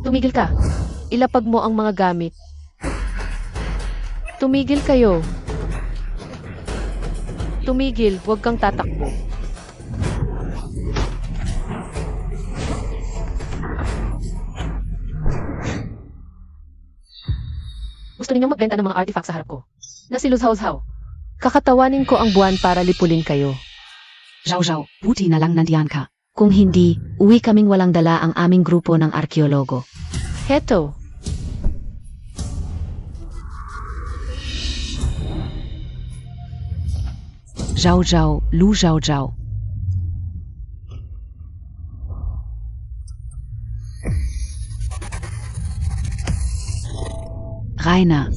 Tumigil ka. Ilapag mo ang mga gamit. Tumigil kayo. Tumigil, huwag kang tatakbo. Gusto ninyong magbenta ng mga artifact sa harap ko. Na si Luzhaw-Zhaw. Kakatawanin ko ang buwan para lipulin kayo. Zhao, buti na lang nandiyan ka. Kung hindi, uwi kaming walang dala ang aming grupo ng arkeologo. Heto. Zhao, Lu Zhao. Raina.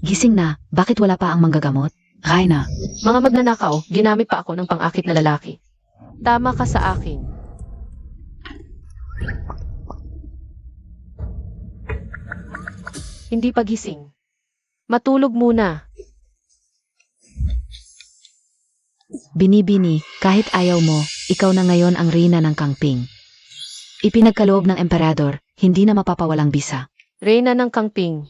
Gising na, bakit wala pa ang manggagamot? Raina. Mga magnanakaw, ginamit pa ako ng pang-akit na lalaki. Tama ka sa akin. Hindi pa gising. Matulog muna. Binibini, kahit ayaw mo, ikaw na ngayon ang reyna ng Kangping. Ipinagkaloob ng emperador, hindi na mapapawalang bisa. Reyna ng Kangping.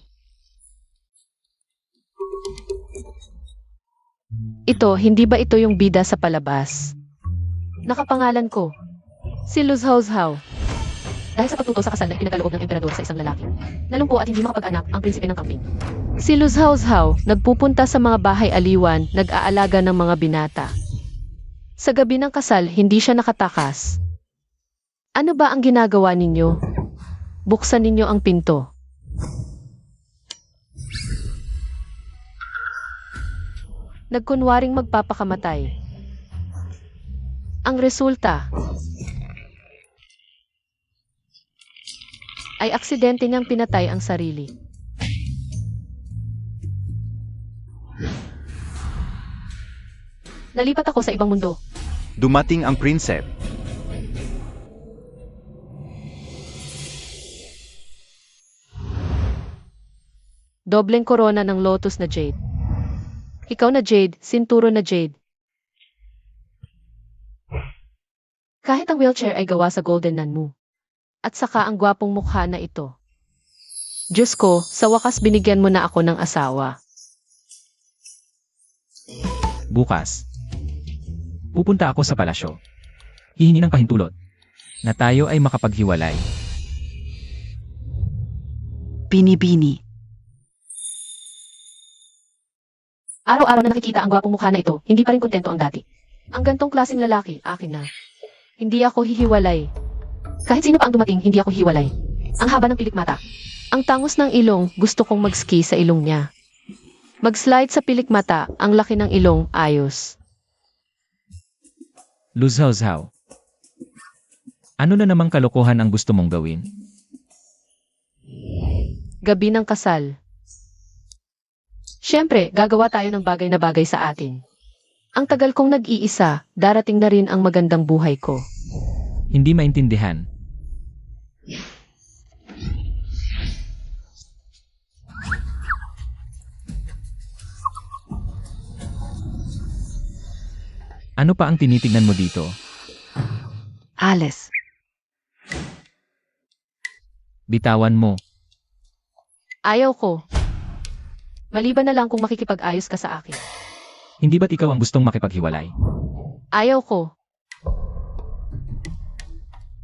Ito, hindi ba ito yung bida sa palabas? Nakapangalan ko. Si Luzhaw-Zhaw. Dahil sa pagtuto sa kasal na ipinagkaloob ng emperador sa isang lalaki, nalungko at hindi makapag-anak ang prinsipe ng Kangping. Si Luzhaw-Zhaw nagpupunta sa mga bahay aliwan, nag-aalaga ng mga binata. Sa gabi ng kasal, hindi siya nakatakas. Ano ba ang ginagawa ninyo? Buksan ninyo ang pinto. Nagkunwaring magpapakamatay. Ang resulta ay aksidente niyang pinatay ang sarili. Nalipat ako sa ibang mundo. Dumating ang prinsep. Dobleng korona ng lotus na jade. Ikaw na jade, sinturo na jade. Kahit ang wheelchair ay gawa sa golden nanmu. At saka ang gwapong mukha na ito. Diyos ko, sa wakas binigyan mo na ako ng asawa. Bukas, pupunta ako sa palasyo. Hihingi ng pahintulot na tayo ay makapaghiwalay. Binibini. Araw-araw na nakikita ang gwapong mukha na ito, hindi pa rin kontento ang dati. Ang gantong klaseng lalaki, akin na. Hindi ako hihiwalay. Kahit sino pa ang dumating, hindi ako hiwalay. Ang haba ng pilik mata. Ang tangos ng ilong, gusto kong mag-ski sa ilong niya. Mag-slide sa pilik mata, ang laki ng ilong, ayos. Luzhaw-Zhaw. Ano na namang kalokohan ang gusto mong gawin? Gabi ng kasal. Siyempre, gagawa tayo ng bagay na bagay sa atin. Ang tagal kong nag-iisa, darating na rin ang magandang buhay ko. Hindi maintindihan. Ano pa ang tinitignan mo dito? Alice. Bitawan mo. Ayaw ko. Maliban na lang kung makikipag-ayos ka sa akin. Hindi ba't ikaw ang gustong makipaghiwalay? Ayaw ko.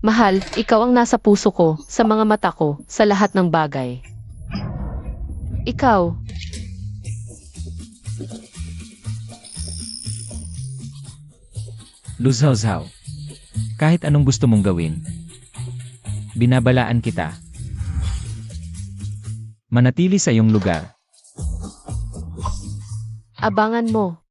Mahal, ikaw ang nasa puso ko, sa mga mata ko, sa lahat ng bagay. Ikaw. Luzhaw-Zhaw. Kahit anong gusto mong gawin, binabalaan kita. Manatili sa iyong lugar. Abangan mo.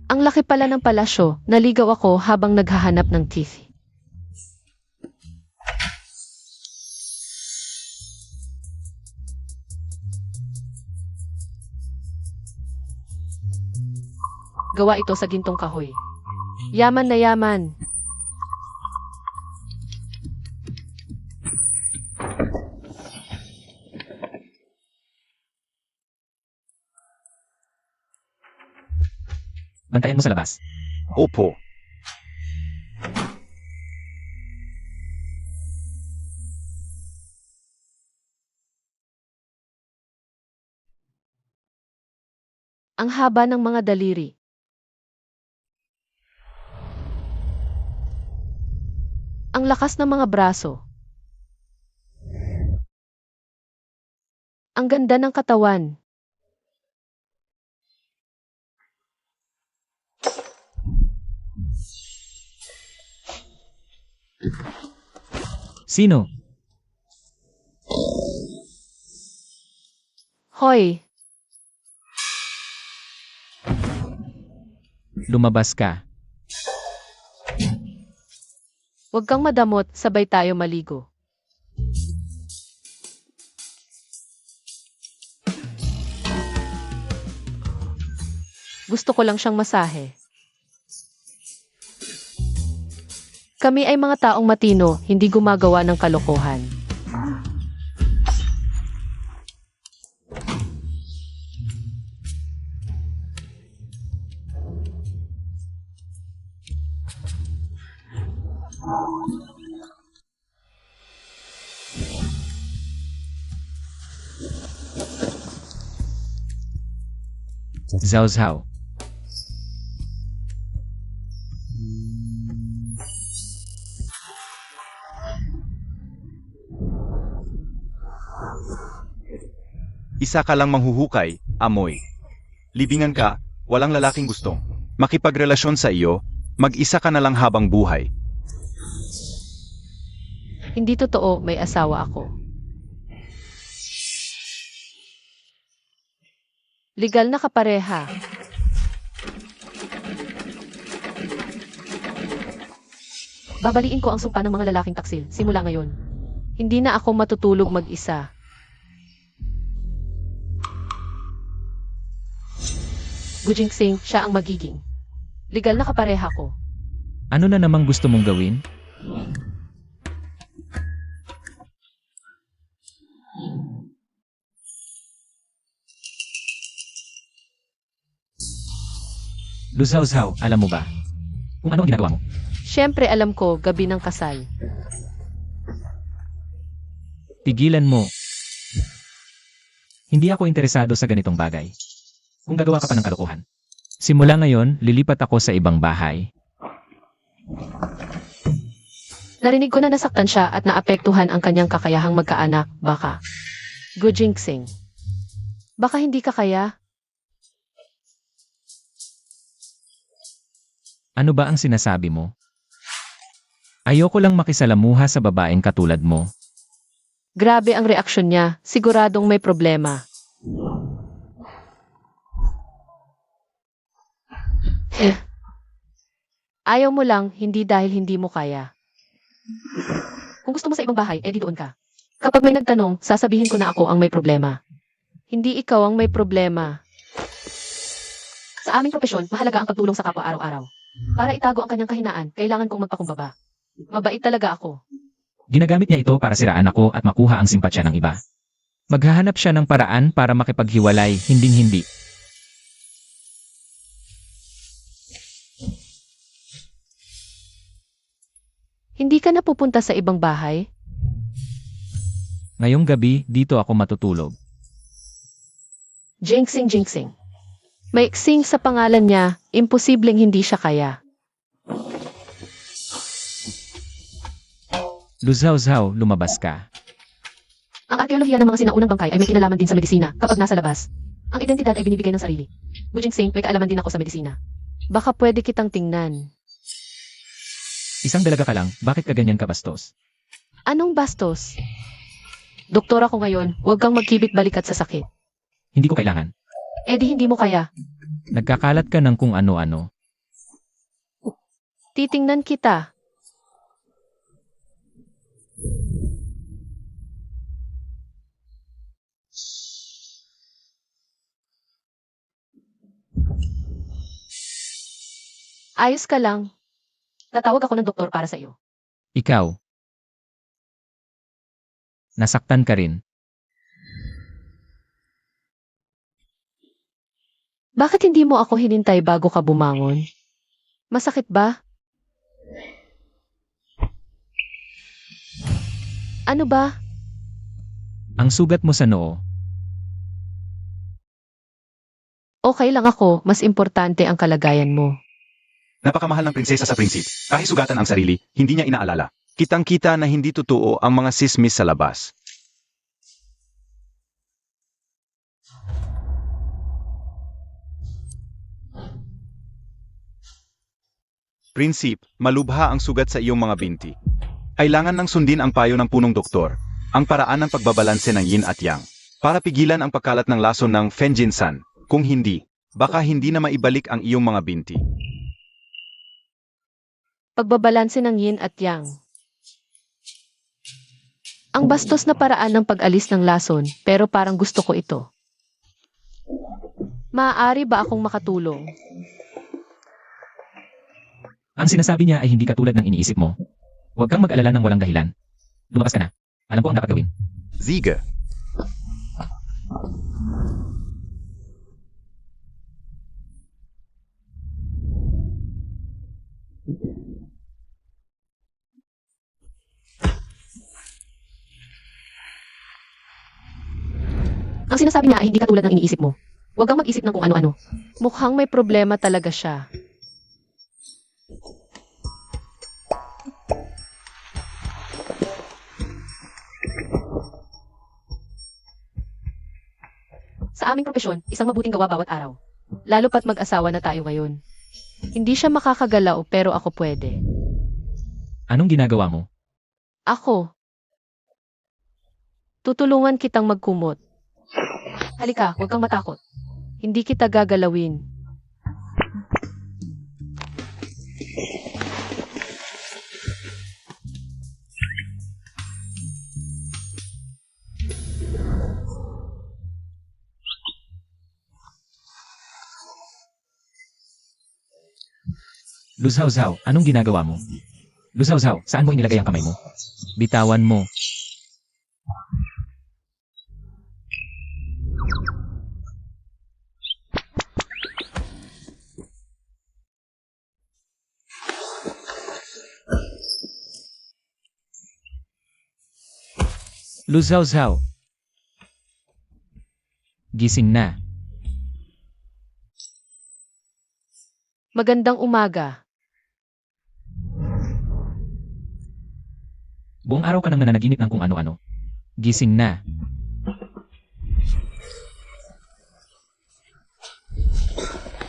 Ang laki pala ng palasyo, naligaw ako habang naghahanap ng teeth. Gawa ito sa gintong kahoy. Yaman na yaman. Bantayan mo sa labas. Opo. Ang haba ng mga daliri. Ang lakas ng mga braso. Ang ganda ng katawan. Sino? Hoy, Lumabas ka. huwag kang madamot, sabay tayo maligo. Gusto ko lang siyang masahe. Kami ay mga taong matino, hindi gumagawa ng kalokohan. Zhao Zhao. Isa ka lang manghuhukay, amoy. Libingan ka, walang lalaking gustong makipagrelasyon sa iyo, mag-isa ka na lang habang buhay. Hindi totoo, may asawa ako. Legal na kapareha. Babaliin ko ang sumpa ng mga lalaking taksil, simula ngayon. Hindi na ako matutulog mag-isa. Gujingsing, siya ang magiging. Legal na kapareha ko. Ano na namang gusto mong gawin? Luzhao, alam mo ba? Kung ano ang ginagawa mo? Siyempre alam ko, gabi ng kasal. Tigilan mo. Hindi ako interesado sa ganitong bagay. Kung gagawa ka pa ng kalokohan. Simula ngayon, lilipat ako sa ibang bahay. Narinig ko na nasaktan siya at naapektuhan ang kanyang kakayahang magkaanak, baka. Gujingsing. Baka hindi ka kaya? Ano ba ang sinasabi mo? Ayoko lang makisalamuha sa babaeng katulad mo. Grabe ang reaksyon niya, siguradong may problema. Ayaw mo lang, hindi dahil hindi mo kaya. Kung gusto mo sa ibang bahay, edi doon ka. Kapag may nagtanong, sasabihin ko na ako ang may problema. Hindi ikaw ang may problema. Sa aming propesyon, mahalaga ang pagtulong sa kapwa araw-araw. Para itago ang kanyang kahinaan, kailangan kong magpakumbaba. Mabait talaga ako. Ginagamit niya ito para siraan ako at makuha ang simpatsya ng iba. Maghahanap siya ng paraan para makipaghiwalay, hinding-hindi. Hindi ka na pupunta sa ibang bahay? Ngayong gabi, dito ako matutulog. Jinxing. Maiksing sa pangalan niya, imposibleng hindi siya kaya. Luzhao, lumabas ka. Ang arkeolohiya ng mga sinaunang bangkay ay may kinalaman din sa medisina kapag nasa labas. Ang identidad ay binibigay ng sarili. Gujingsing, may kaalaman din ako sa medisina. Baka pwede kitang tingnan. Isang dalaga ka lang, bakit ka ganyan kabastos? Anong bastos? Doktor ako ngayon, huwag kang magkibit balikat sa sakit. Hindi ko kailangan. Eh di hindi mo kaya. Nagkakalat ka ng kung ano-ano. Titingnan kita. Ayos ka lang. Tatawag ako ng doktor para sa iyo. Ikaw. Nasaktan ka rin. Bakit hindi mo ako hinintay bago ka bumangon? Masakit ba? Ano ba? Ang sugat mo sa noo. Okay lang ako, mas importante ang kalagayan mo. Napakamahal ng prinsesa sa prinsip. Kahit sugatan ang sarili, hindi niya inaalala. Kitang-kita na hindi totoo ang mga sismis sa labas. Prinsip, malubha ang sugat sa iyong mga binti. Kailangan nang sundin ang payo ng punong doktor, ang paraan ng pagbabalanse ng yin at yang, para pigilan ang pagkalat ng lason ng Fenjinsan. Kung hindi, baka hindi na maibalik ang iyong mga binti. Pagbabalanse ng yin at yang. Ang bastos na paraan ng pag-alis ng lason, pero parang gusto ko ito. Maaari ba akong makatulong? Ang sinasabi niya ay hindi katulad ng iniisip mo. Huwag kang mag-alala ng walang dahilan. Lumabas ka na. Alam ko ang dapat gawin. Ziga. Ang sinasabi niya ay hindi katulad ng iniisip mo. Huwag kang mag-isip ng kung ano-ano. Mukhang may problema talaga siya. Sa aming propesyon, isang mabuting gawa bawat araw. Lalo pat mag-asawa na tayo ngayon. Hindi siya makakagalaw pero ako pwede. Anong ginagawa mo? Ako. Tutulungan kitang magkumot. Halika, huwag kang matakot. Hindi kita gagalawin. Luzhaw-zaw, anong ginagawa mo? Luzhaw-zaw, saan mo inilagay ang kamay mo? Bitawan mo. Luzhaw-zaw. Gising na. Magandang umaga. Buong araw ka nang nananaginip ng kung ano-ano. Gising na.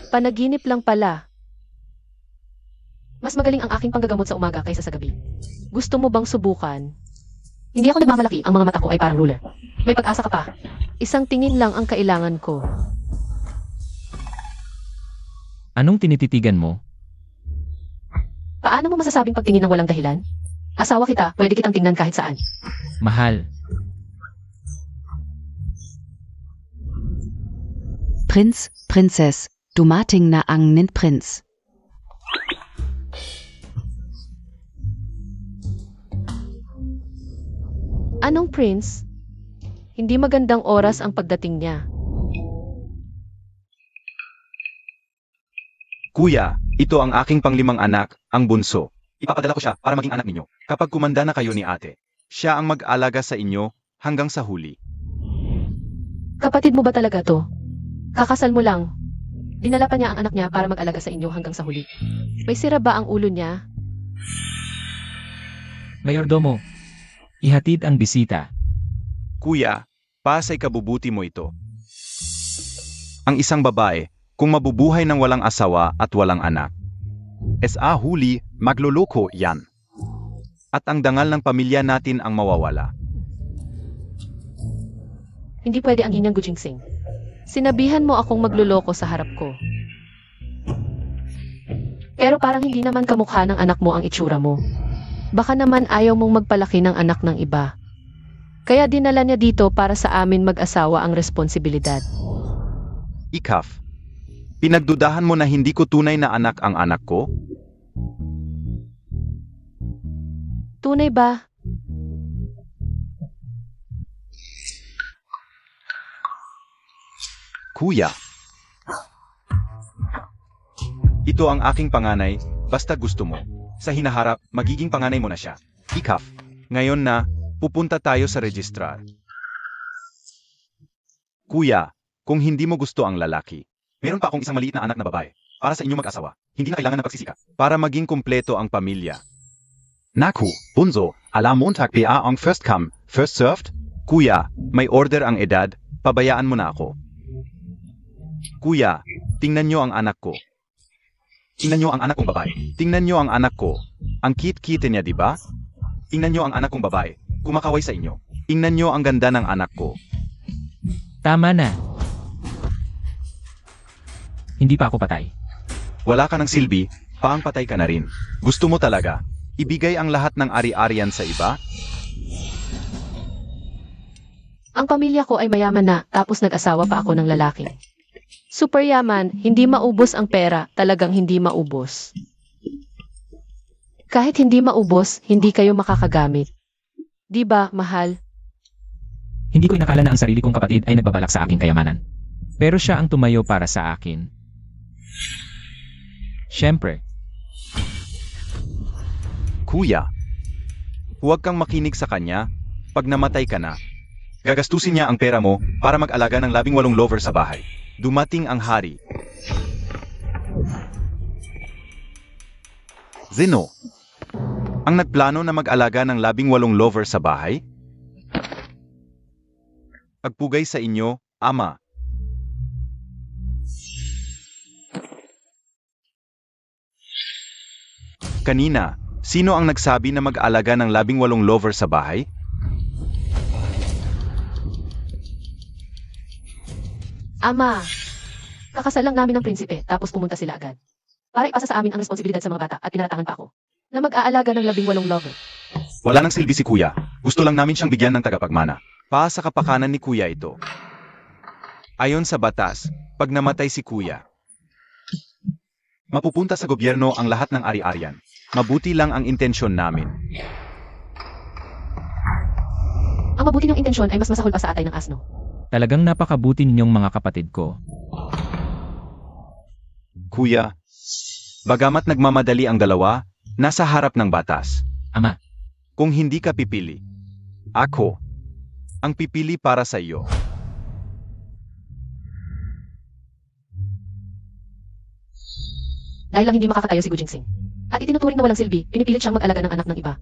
Panaginip lang pala. Mas magaling ang aking panggagamot sa umaga kaysa sa gabi. Gusto mo bang subukan? Hindi ako nagmamalaki, ang mga mata ko ay parang ruler. May pag-asa ka pa. Isang tingin lang ang kailangan ko. Anong tinititigan mo? Paano mo masasabing pagtingin ng walang dahilan? Asawa kita, pwede kitang tingnan kahit saan. Mahal. Prinz, Prinzess, dumating na ang nin prince. Anong prince? Hindi magandang oras ang pagdating niya. Kuya, ito ang aking panglimang anak, ang bunso. Ipapadala ko siya para maging anak ninyo. Kapag kumanda na kayo ni ate, siya ang mag-alaga sa inyo hanggang sa huli. Kapatid mo ba talaga to? Kakasal mo lang. Dinala pa niya ang anak niya para mag-alaga sa inyo hanggang sa huli. May sira ba ang ulo niya? Mayordomo, ihatid ang bisita. Kuya, pasay kabubuti mo ito. Ang isang babae, kung mabubuhay ng walang asawa at walang anak. Sa huli, magluloko yan. At ang dangal ng pamilya natin ang mawawala. Hindi pwede ang inyong gujingsing. Sinabihan mo akong magluloko sa harap ko. Pero parang hindi naman kamukha ng anak mo ang itsura mo. Baka naman ayaw mong magpalaki ng anak ng iba. Kaya dinala niya dito para sa amin mag-asawa ang responsibilidad. Ikaf, pinagdudahan mo na hindi ko tunay na anak ang anak ko? Tunay ba? Kuya, Ito ang aking panganay, basta gusto mo. Sa hinaharap, magiging panganay mo na siya. Ikaf. Ngayon na, pupunta tayo sa registrar. Kuya, kung hindi mo gusto ang lalaki, meron pa akong isang maliit na anak na babae. Para sa inyong mag-asawa, hindi na kailangan ng pagsisika. Para maging kumpleto ang pamilya. Naku, Bunso, alam Montag PA ang first come, first served? Kuya, may order ang edad, pabayaan mo na ako. Kuya, tingnan nyo ang anak ko. Tingnan nyo ang anak kong babae. Tingnan nyo ang anak ko. Ang cute-cute niya, di ba? Tingnan nyo ang anak kong babae. Kumakaway sa inyo. Tingnan nyo ang ganda ng anak ko. Tama na. Hindi pa ako patay. Wala ka ng silbi, paang patay ka na rin. Gusto mo talaga, ibigay ang lahat ng ari-arian sa iba? Ang pamilya ko ay mayaman na, tapos nag-asawa pa ako ng lalaki. Super yaman, hindi maubos ang pera, talagang hindi maubos. Kahit hindi maubos, hindi kayo makakagamit. Di ba, mahal? Hindi ko inakala na ang sarili kong kapatid ay nagbabalak sa aking kayamanan. Pero siya ang tumayo para sa akin. Siyempre, Kuya, huwag kang makinig sa kanya, pag namatay ka na. Gagastusin niya ang pera mo para mag-alaga ng 18 lover sa bahay. Dumating ang hari. Zeno, ang nagplano na mag-alaga ng 18 lover sa bahay? Pagpugay sa inyo, ama. Kanina, sino ang nagsabi na mag-alaga ng 18 lover sa bahay? Ama, kakasal lang namin ng prinsipe, tapos pumunta sila agad. Para ipasa sa amin ang responsibilidad sa mga bata at pinaratangan pa ako na mag-aalaga ng 18 lover. Wala nang silbi si kuya. Gusto lang namin siyang bigyan ng tagapagmana. Pa sa kapakanan ni kuya ito. Ayon sa batas, pag namatay si kuya, mapupunta sa gobyerno ang lahat ng ari-arian. Mabuti lang ang intensyon namin. Ang mabuti ng intensyon ay mas masahol pa sa atay ng asno. talagang napakabuti ninyong mga kapatid ko. Kuya, bagamat nagmamadali ang dalawa, nasa harap ng batas. Ama, Kung hindi ka pipili, ako ang pipili para sa iyo. Dahil lang hindi makakatayo si Gu Jingsing. At itinuturing na walang silbi, pinipilit siyang mag-alaga ng anak ng iba.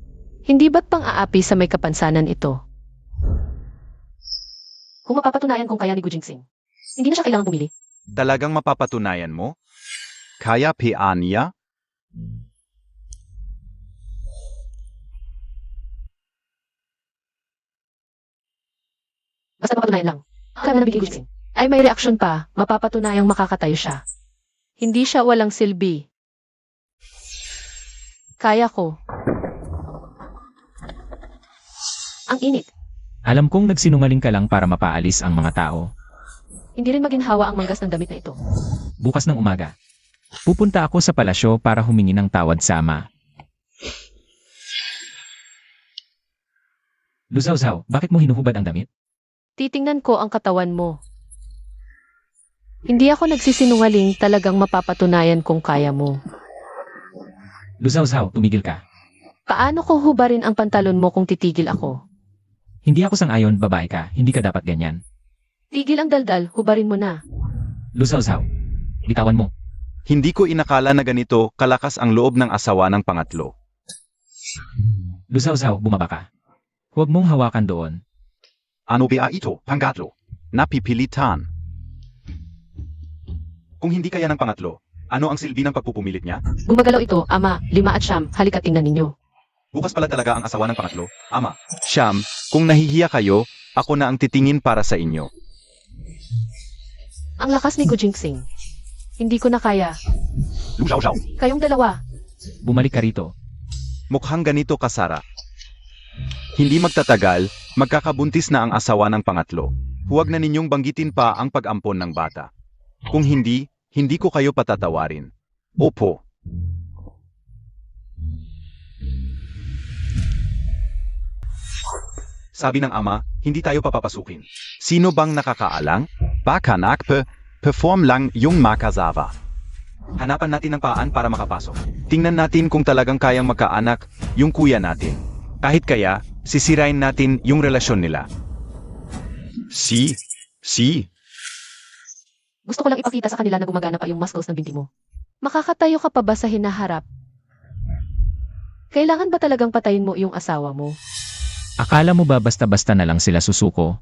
Hindi ba't pang-aapi sa may kapansanan ito? Kung mapapatunayan kung kaya ni Gu Jingsing, hindi na siya kailangang pumili. Talagang mapapatunayan mo? Kaya niya? Basta mapatunayan lang. Kaya na nabigay Gu Jingsing. Ay may reaksyon pa, mapapatunayang makakatayo siya. Hindi siya walang silbi. Kaya ko. Ang init. alam kong nagsinungaling ka lang para mapaalis ang mga tao. Hindi rin maginhawa ang manggas ng damit na ito. Bukas ng umaga, pupunta ako sa palasyo para humingi ng tawad sa ama. Luzaw-zaw, bakit mo hinuhubad ang damit? Titingnan ko ang katawan mo. Hindi ako nagsisinungaling, talagang mapapatunayan kung kaya mo. Luzaw-zaw, tumigil ka. Paano ko hubarin ang pantalon mo kung titigil ako? Hindi ako sang-ayon, babae ka, hindi ka dapat ganyan. Tigil ang daldal, hubarin mo na. Luzaw-zaw, bitawan mo. Hindi ko inakala na ganito kalakas ang loob ng asawa ng pangatlo. Luzaw-zaw, bumaba ka. Huwag mong hawakan doon. Ano ba ito, pangatlo? Napipilitan. Kung hindi kaya ng pangatlo, ano ang silbi ng pagpupumilit niya? Gumagalaw ito, ama, 5 at Siyam, halika tingnan ninyo. Bukas pala talaga ang asawa ng pangatlo, ama. Siyam, kung nahihiya kayo, ako na ang titingin para sa inyo. Ang lakas ni Gu Jingsing. Hindi ko na kaya. Lusaw-saw. Kayong dalawa. Bumalik ka rito. Mukhang ganito kasara. Hindi magtatagal, magkakabuntis na ang asawa ng pangatlo. Huwag na ninyong banggitin pa ang pag-ampon ng bata. Kung hindi, hindi ko kayo patatawarin. Opo. Sabi ng ama, hindi tayo papapasukin. Sino bang nakakaalang? Baka perform lang yung makasawa. Hanapan natin ng paraan para makapasok. Tingnan natin kung talagang kayang magkaanak yung kuya natin. Kahit kaya, sisirain natin yung relasyon nila. Si. Gusto ko lang ipakita sa kanila na gumagana pa yung muscles ng binti mo. Makakatayo ka pa ba sa hinaharap? Kailangan ba talagang patayin mo yung asawa mo? Akala mo ba basta-basta na lang sila susuko?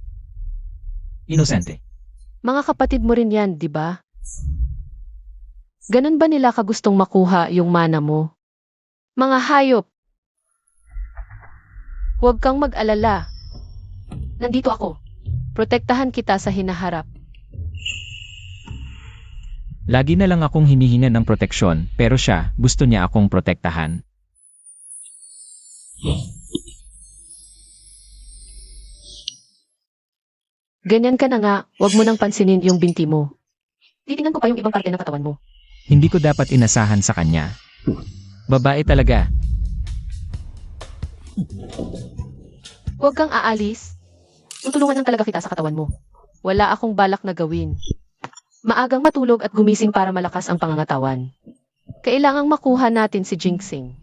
Inosente. Mga kapatid mo rin yan, di ba? Ganun ba nila kagustong makuha yung mana mo? Mga hayop! Huwag kang mag-alala. Nandito ako. Protektahan kita sa hinaharap. Lagi na lang akong hinihingan ng proteksyon, pero siya, gusto niya akong protektahan. Ganyan ka na nga, huwag mo nang pansinin yung binti mo. Titingnan ko pa yung ibang parte ng katawan mo. Hindi ko dapat inasahan sa kanya. Babae talaga. Huwag kang aalis. Tutulungan lang talaga kita sa katawan mo. Wala akong balak na gawin. Maagang matulog at gumising para malakas ang pangangatawan. Kailangang makuha natin si Jinxing.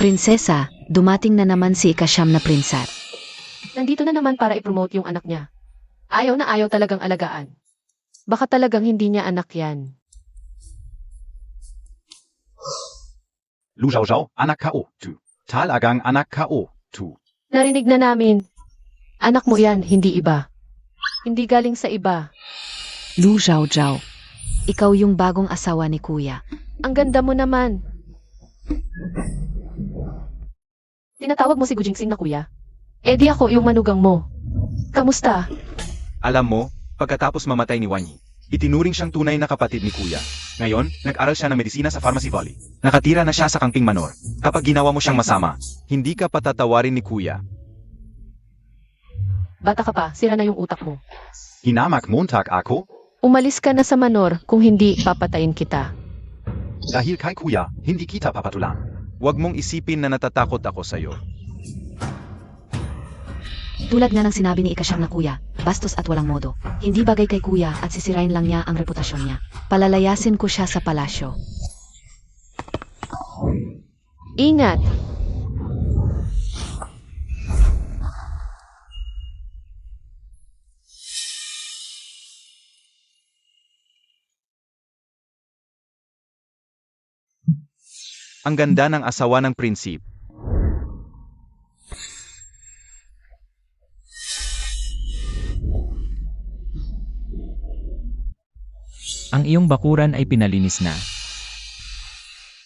Prinsesa, dumating na naman si ikasyam na prinsat. Nandito na naman para i-promote yung anak niya. Ayaw na ayaw talagang alagaan. Baka talagang hindi niya anak yan. Lu Zhao, anak kao, tu. Talagang anak kao, tu. Narinig na namin. Anak mo yan, hindi iba. Hindi galing sa iba. Lu Zhao, ikaw yung bagong asawa ni kuya. Ang ganda mo naman. Tinatawag mo si Gujingsing na kuya? Eh di ako yung manugang mo. Kamusta? Alam mo, pagkatapos mamatay ni Wanyi, itinuring siyang tunay na kapatid ni kuya. Ngayon, nag-aral siya ng medisina sa Pharmacy Valley. Nakatira na siya sa Kangping Manor. Kapag ginawa mo siyang masama, hindi ka patatawarin ni kuya. Bata ka pa, sira na yung utak mo. Hinamak montag ako? Umalis ka na sa Manor, kung hindi, papatayin kita. Dahil kay kuya, hindi kita papatulan. Huwag mong isipin na natatakot ako sa'yo. Tulad nga ng sinabi ni ikasyam na kuya, bastos at walang modo. Hindi bagay kay kuya at sisirain lang niya ang reputasyon niya. Palalayasin ko siya sa palasyo. Ingat! Ang ganda ng asawa ng prinsip. Ang iyong bakuran ay pinalinis na.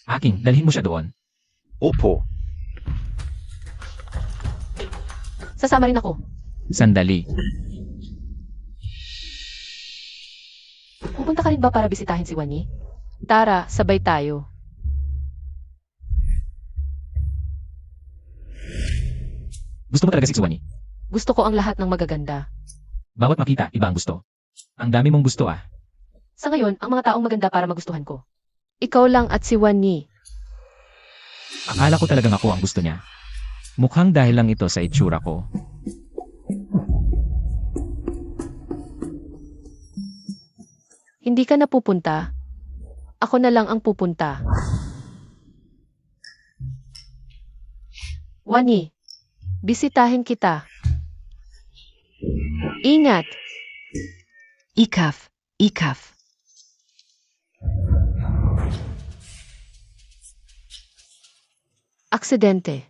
Aking, dalhin mo siya doon. Opo. Sasama rin ako. Sandali. Pupunta ka rin ba para bisitahin si Wanyi? Tara, sabay tayo. Gusto mo talaga si Tsuwani? Gusto ko ang lahat ng magaganda. Bawat makita, iba ang gusto. Ang dami mong gusto ah. Sa ngayon, ang mga taong maganda para magustuhan ko. Ikaw lang at si Wanyi. Akala ko talagang ako ang gusto niya. Mukhang dahil lang ito sa itsura ko. Hindi ka na pupunta. Ako na lang ang pupunta. Wanyi, bisitahin kita. Ingat! Ikaf. Aksidente.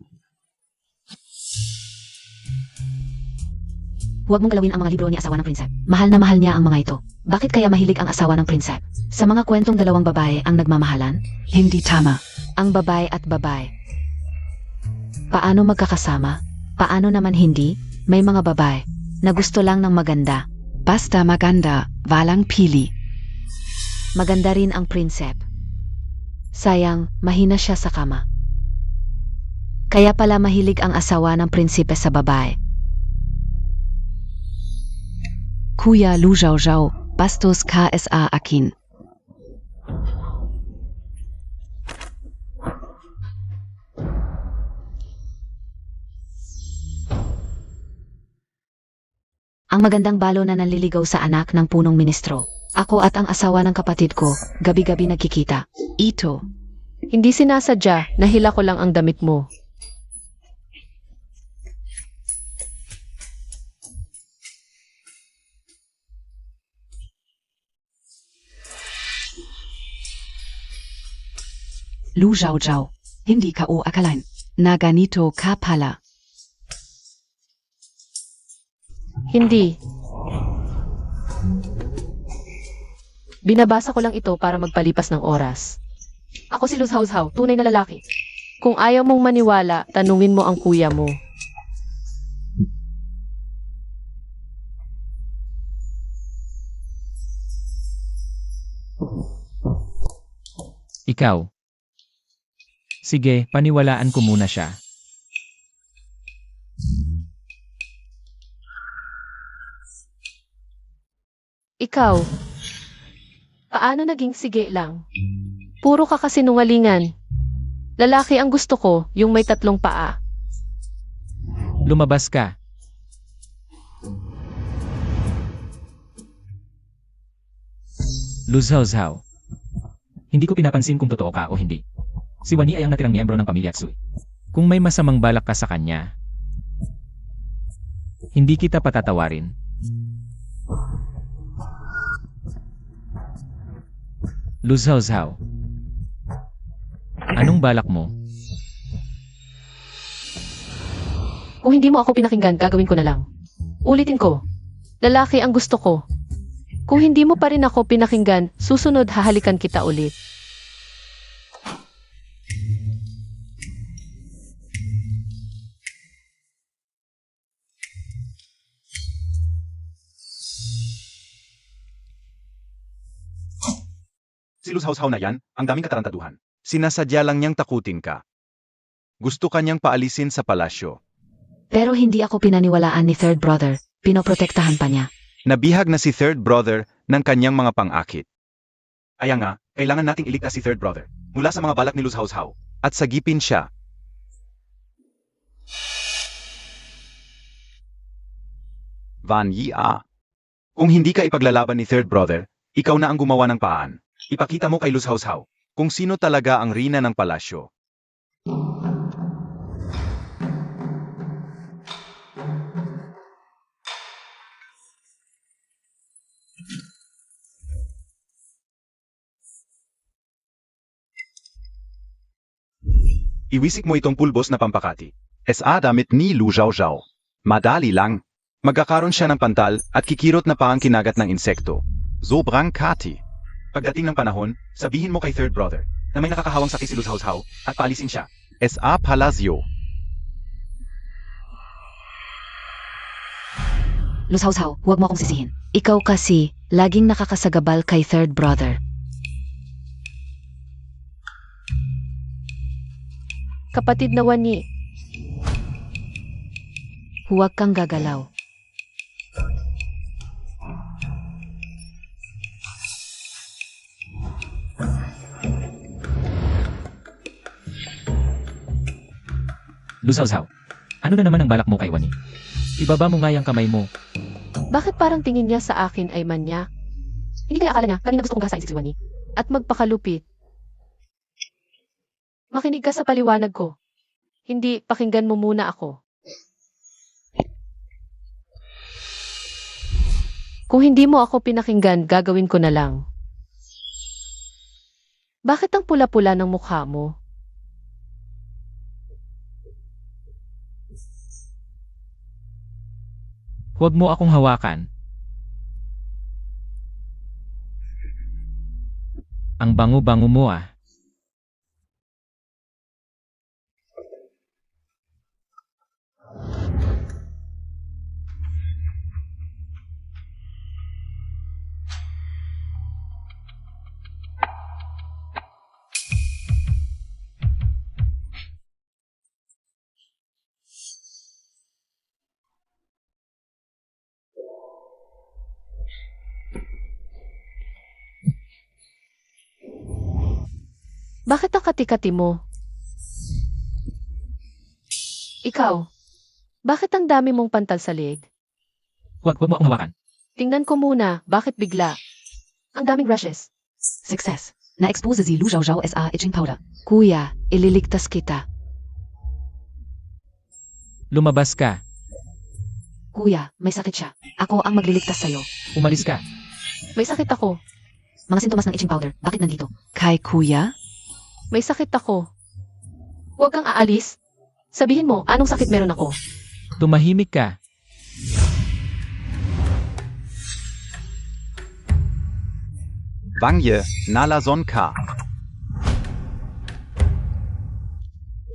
Huwag mong galawin ang mga libro ni asawa ng prinsep. Mahal na mahal niya ang mga ito. Bakit kaya mahilig ang asawa ng prinsep? Sa mga kwentong dalawang babae ang nagmamahalan? Hindi tama. Ang babae at babae. Paano magkakasama? Paano naman hindi? May mga babae na gusto lang ng maganda. Basta maganda, walang pili. Maganda rin ang prinsep. Sayang, mahina siya sa kama. Kaya pala mahilig ang asawa ng prinsipe sa babae. Kuya Lu Zhao, bastos KSA akin. Ang magandang balo na nanliligaw sa anak ng punong ministro. Ako at ang asawa ng kapatid ko, gabi-gabi nagkikita. Ito. Hindi sinasadya, nahila ko lang ang damit mo. Lu Zhao Zhao. Hindi ka o akalain na ganito ka pala. Hindi. Binabasa ko lang ito para magpalipas ng oras. Ako si Luz Hao Zhao, tunay na lalaki. Kung ayaw mong maniwala, tanungin mo ang kuya mo. Ikaw. Sige, paniwalaan ko muna siya. Ikaw, paano naging sige lang? Puro ka kasinungalingan. Lalaki ang gusto ko, yung may 3 paa. Lumabas ka. Luz Hao Zhao. Hindi ko pinapansin kung totoo ka o hindi. Si Wani ay ang natirang miyembro ng pamilya Tsui. Kung may masamang balak ka sa kanya, hindi kita patatawarin. Luz Hao Zhao. Anong balak mo? Kung hindi mo ako pinakinggan, gagawin ko na lang. Ulitin ko, lalaki ang gusto ko. Kung hindi mo pa rin ako pinakinggan, susunod hahalikan kita ulit. Si Luz Hao Zhao na yan, ang daming katarantaduhan. Sinasadya lang niyang takutin ka. Gusto kanyang paalisin sa palasyo. Pero hindi ako pinaniwalaan ni third brother. Pinoprotektahan pa niya. Nabihag na si third brother ng kanyang mga pang-akit. Kaya nga, kailangan nating iligtas si third brother mula sa mga balak ni Luz Hao Zhao at sagipin siya. Van Yia. Kung hindi ka ipaglalaban ni third brother, ikaw na ang gumawa ng paan. Ipakita mo kay Luz Hao Zhao kung sino talaga ang rina ng palasyo. Iwisik mo itong pulbos na pampakati. SA damit ni Lu Zhao Zhao. Madali lang. Magkakaroon siya ng pantal at kikirot na paang kinagat ng insekto. Sobrang kati. Pagdating ng panahon, sabihin mo kay third brother na may nakakahawang sakit si Luz Hao Zhao at paalisin siya. SA Palacio. Luz Hao Zhao, huwag mo akong sisihin. Ikaw kasi, laging nakakasagabal kay third brother. Kapatid na Wani, Huwag kang gagalaw. Luz Hao Zhao. Ano na naman ang balak mo kay Wani? Ibaba mo nga yung kamay mo. bakit parang tingin niya sa akin ay manya? Hindi kaya akala niya, kanina gusto kong gasain si Wani at magpakalupit. Makinig ka sa paliwanag ko. Hindi, pakinggan mo muna ako. Kung hindi mo ako pinakinggan, gagawin ko na lang. Bakit ang pula-pula ng mukha mo? Huwag mo akong hawakan. Ang bango-bango mo ah. Bakit ang kati-kati mo? Ikaw, bakit ang dami mong pantal sa leeg? Huwag mo akong hawakan. Tingnan ko muna, bakit bigla? Ang daming rashes. Success. Na-expose si Lu Zhaozhao SA itching powder. Kuya, ililigtas kita. Lumabas ka. Kuya, may sakit siya. Ako ang magliligtas sa'yo. Umalis ka. May sakit ako. Mga sintomas ng itching powder, bakit nandito? Kay kuya? May sakit ako. Huwag kang aalis. Sabihin mo, anong sakit meron ako? Tumahimik ka. Wang Ye, nalason ka.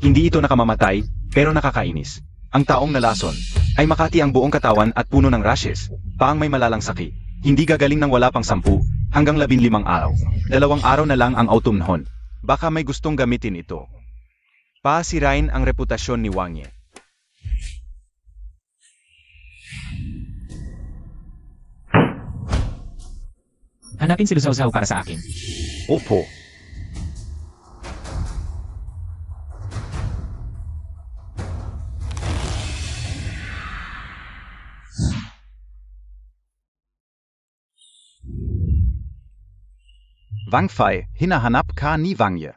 Hindi ito nakamamatay, pero nakakainis. Ang taong nalason ay makati ang buong katawan at puno ng rashes, paang may malalang sakit. Hindi gagaling ng wala pang 10 hanggang 15 araw. 2 araw na lang ang autumnhon. Baka may gustong gamitin ito. Pasirain ang reputasyon ni Wang Ye. Hanapin si Lu Zhaozhao para sa akin. Opo. Wang Fei, hinahanap ka ni Wang Ye.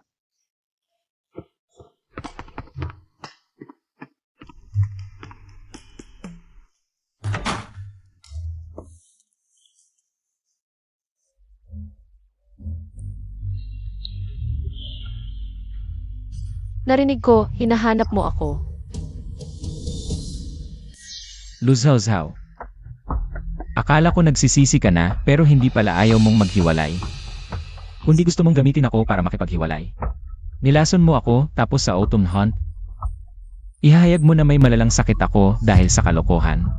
Narinig ko, hinahanap mo ako. Lu Zhaozhao. Akala ko nagsisisi ka na pero hindi pala ayaw mong maghiwalay. Kundi gusto mong gamitin ako para makipaghiwalay. Nilason mo ako tapos sa autumn hunt. Ihahayag mo na may malalang sakit ako dahil sa kalokohan.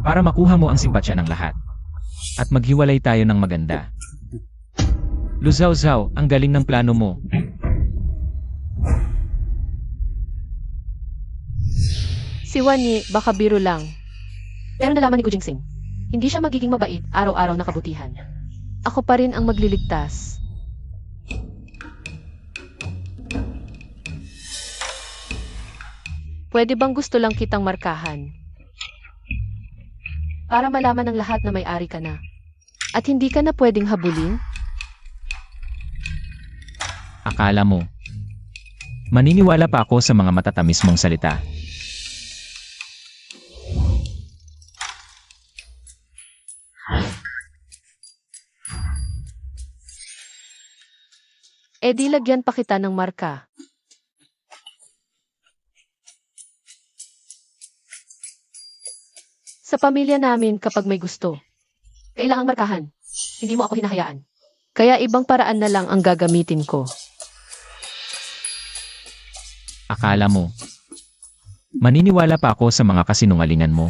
Para makuha mo ang simpatsya ng lahat. At maghiwalay tayo ng maganda. Lu Zhaozhao, ang galing ng plano mo. Si Wan Yi, baka biro lang. Pero nalaman ni Gu Jingsing, hindi siya magiging mabait araw-araw na kabutihan. Ako pa rin ang magliligtas. Pwede bang gusto lang kitang markahan? Para malaman ng lahat na may-ari ka na. At hindi ka na pwedeng habulin? Akala mo. Maniniwala pa ako sa mga matatamis mong salita. E di lagyan pa kita ng marka. Sa pamilya namin kapag may gusto, kailangang markahan. Hindi mo ako hinahayaan. Kaya ibang paraan na lang ang gagamitin ko. Akala mo. Maniniwala pa ako sa mga kasinungalingan mo.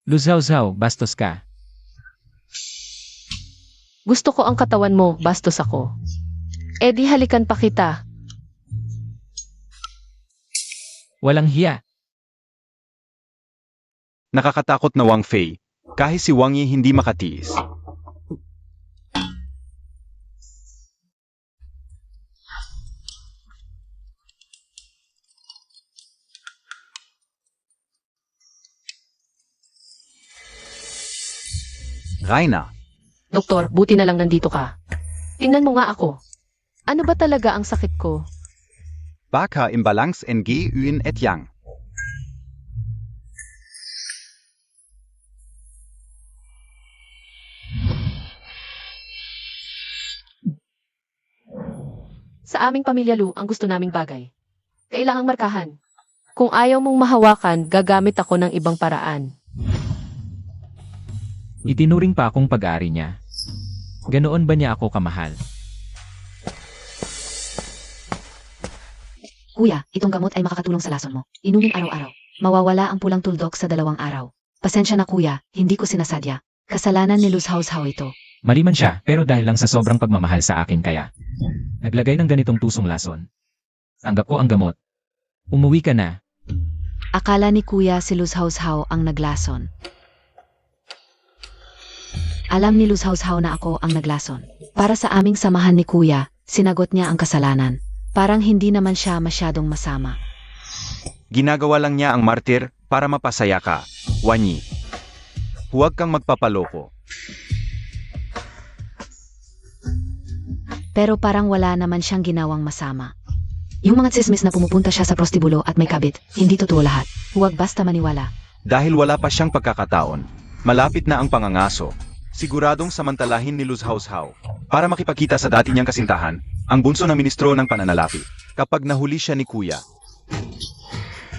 Lu Zhaozhao, bastos ka. Gusto ko ang katawan mo, bastos ako. E di halikan pa kita. Walang hiya. Nakakatakot na Wang Fei, kahit si Wang Yi hindi makatiis. Raina, Doktor, buti na lang nandito ka. Tingnan mo nga ako. Ano ba talaga ang sakit ko? baka imbalance ng yin et yang. Sa aming pamilya, Lu, ang gusto naming bagay. Kailangang markahan. Kung ayaw mong mahawakan, gagamit ako ng ibang paraan. Itinuring pa akong pag-aari niya. Ganoon ba niya ako kamahal? Kuya, itong gamot ay makakatulong sa lason mo. Inumin araw-araw. Mawawala ang pulang tuldok sa 2 araw. Pasensya na kuya, hindi ko sinasadya. Kasalanan ni Lu Zhaozhao ito. Mali man siya, pero dahil lang sa sobrang pagmamahal sa akin kaya. Naglagay ng ganitong tusong lason. Tanggap ko ang gamot. Umuwi ka na. Akala ni kuya si Lu Zhaozhao ang naglason. Alam ni Lu Zhaozhao na ako ang naglason. Para sa aming samahan ni kuya, sinagot niya ang kasalanan. Parang hindi naman siya masyadong masama. Ginagawa lang niya ang martir para mapasaya ka, Wang Yi. Huwag kang magpapaloko. Pero parang wala naman siyang ginawang masama. Yung mga tsismis na pumupunta siya sa prostibulo at may kabit, hindi totoo lahat. Huwag basta maniwala. Dahil wala pa siyang pagkakataon, malapit na ang pangangaso. Siguradong samantalahin ni Luz Hao para makipagkita sa dati niyang kasintahan, ang bunso na ministro ng pananalapi. Kapag nahuli siya ni Kuya,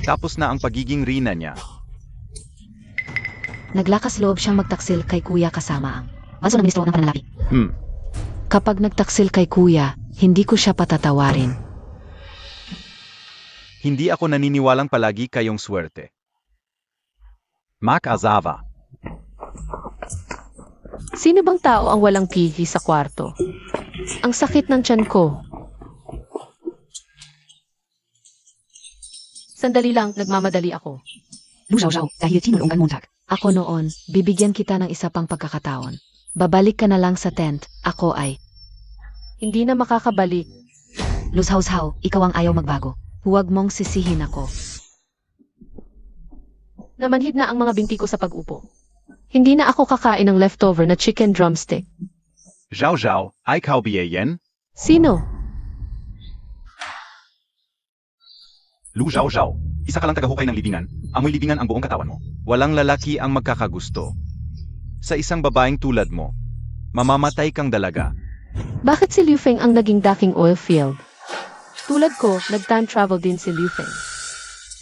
tapos na ang pagiging rina niya. Naglakas loob siyang magtaksil kay kuya kasama ang banso ng ministro ng pananalapi. Kapag nagtaksil kay kuya, hindi ko siya patatawarin. Hindi ako naniniwalang palagi kayong swerte. Mac Azava. Sino bang tao ang walang pihi sa kwarto? Ang sakit ng tiyan ko. Sandali lang, nagmamadali ako. Lu Zhao Zhao, dahil tinulungan Montag. Ako noon, bibigyan kita ng isa pang pagkakataon. Babalik ka na lang sa tent, ako ay. Hindi na makakabalik. Lu Zhao Zhao, ikaw ang ayaw magbago. Huwag mong sisihin ako. Namanhid na ang mga binti ko sa pag-upo. Hindi na ako kakain ng leftover na chicken drumstick. Zhao Zhao, ay kaubiyeyen? Sino? Lu Zhao Zhao, isa ka lang tagahukay ng libingan, amoy libingan ang buong katawan mo. Walang lalaki ang magkakagusto. Sa isang babaeng tulad mo, mamamatay kang dalaga. Bakit si Liu Feng ang naging daking oil field? Tulad ko, nag-time travel din si Liu Feng.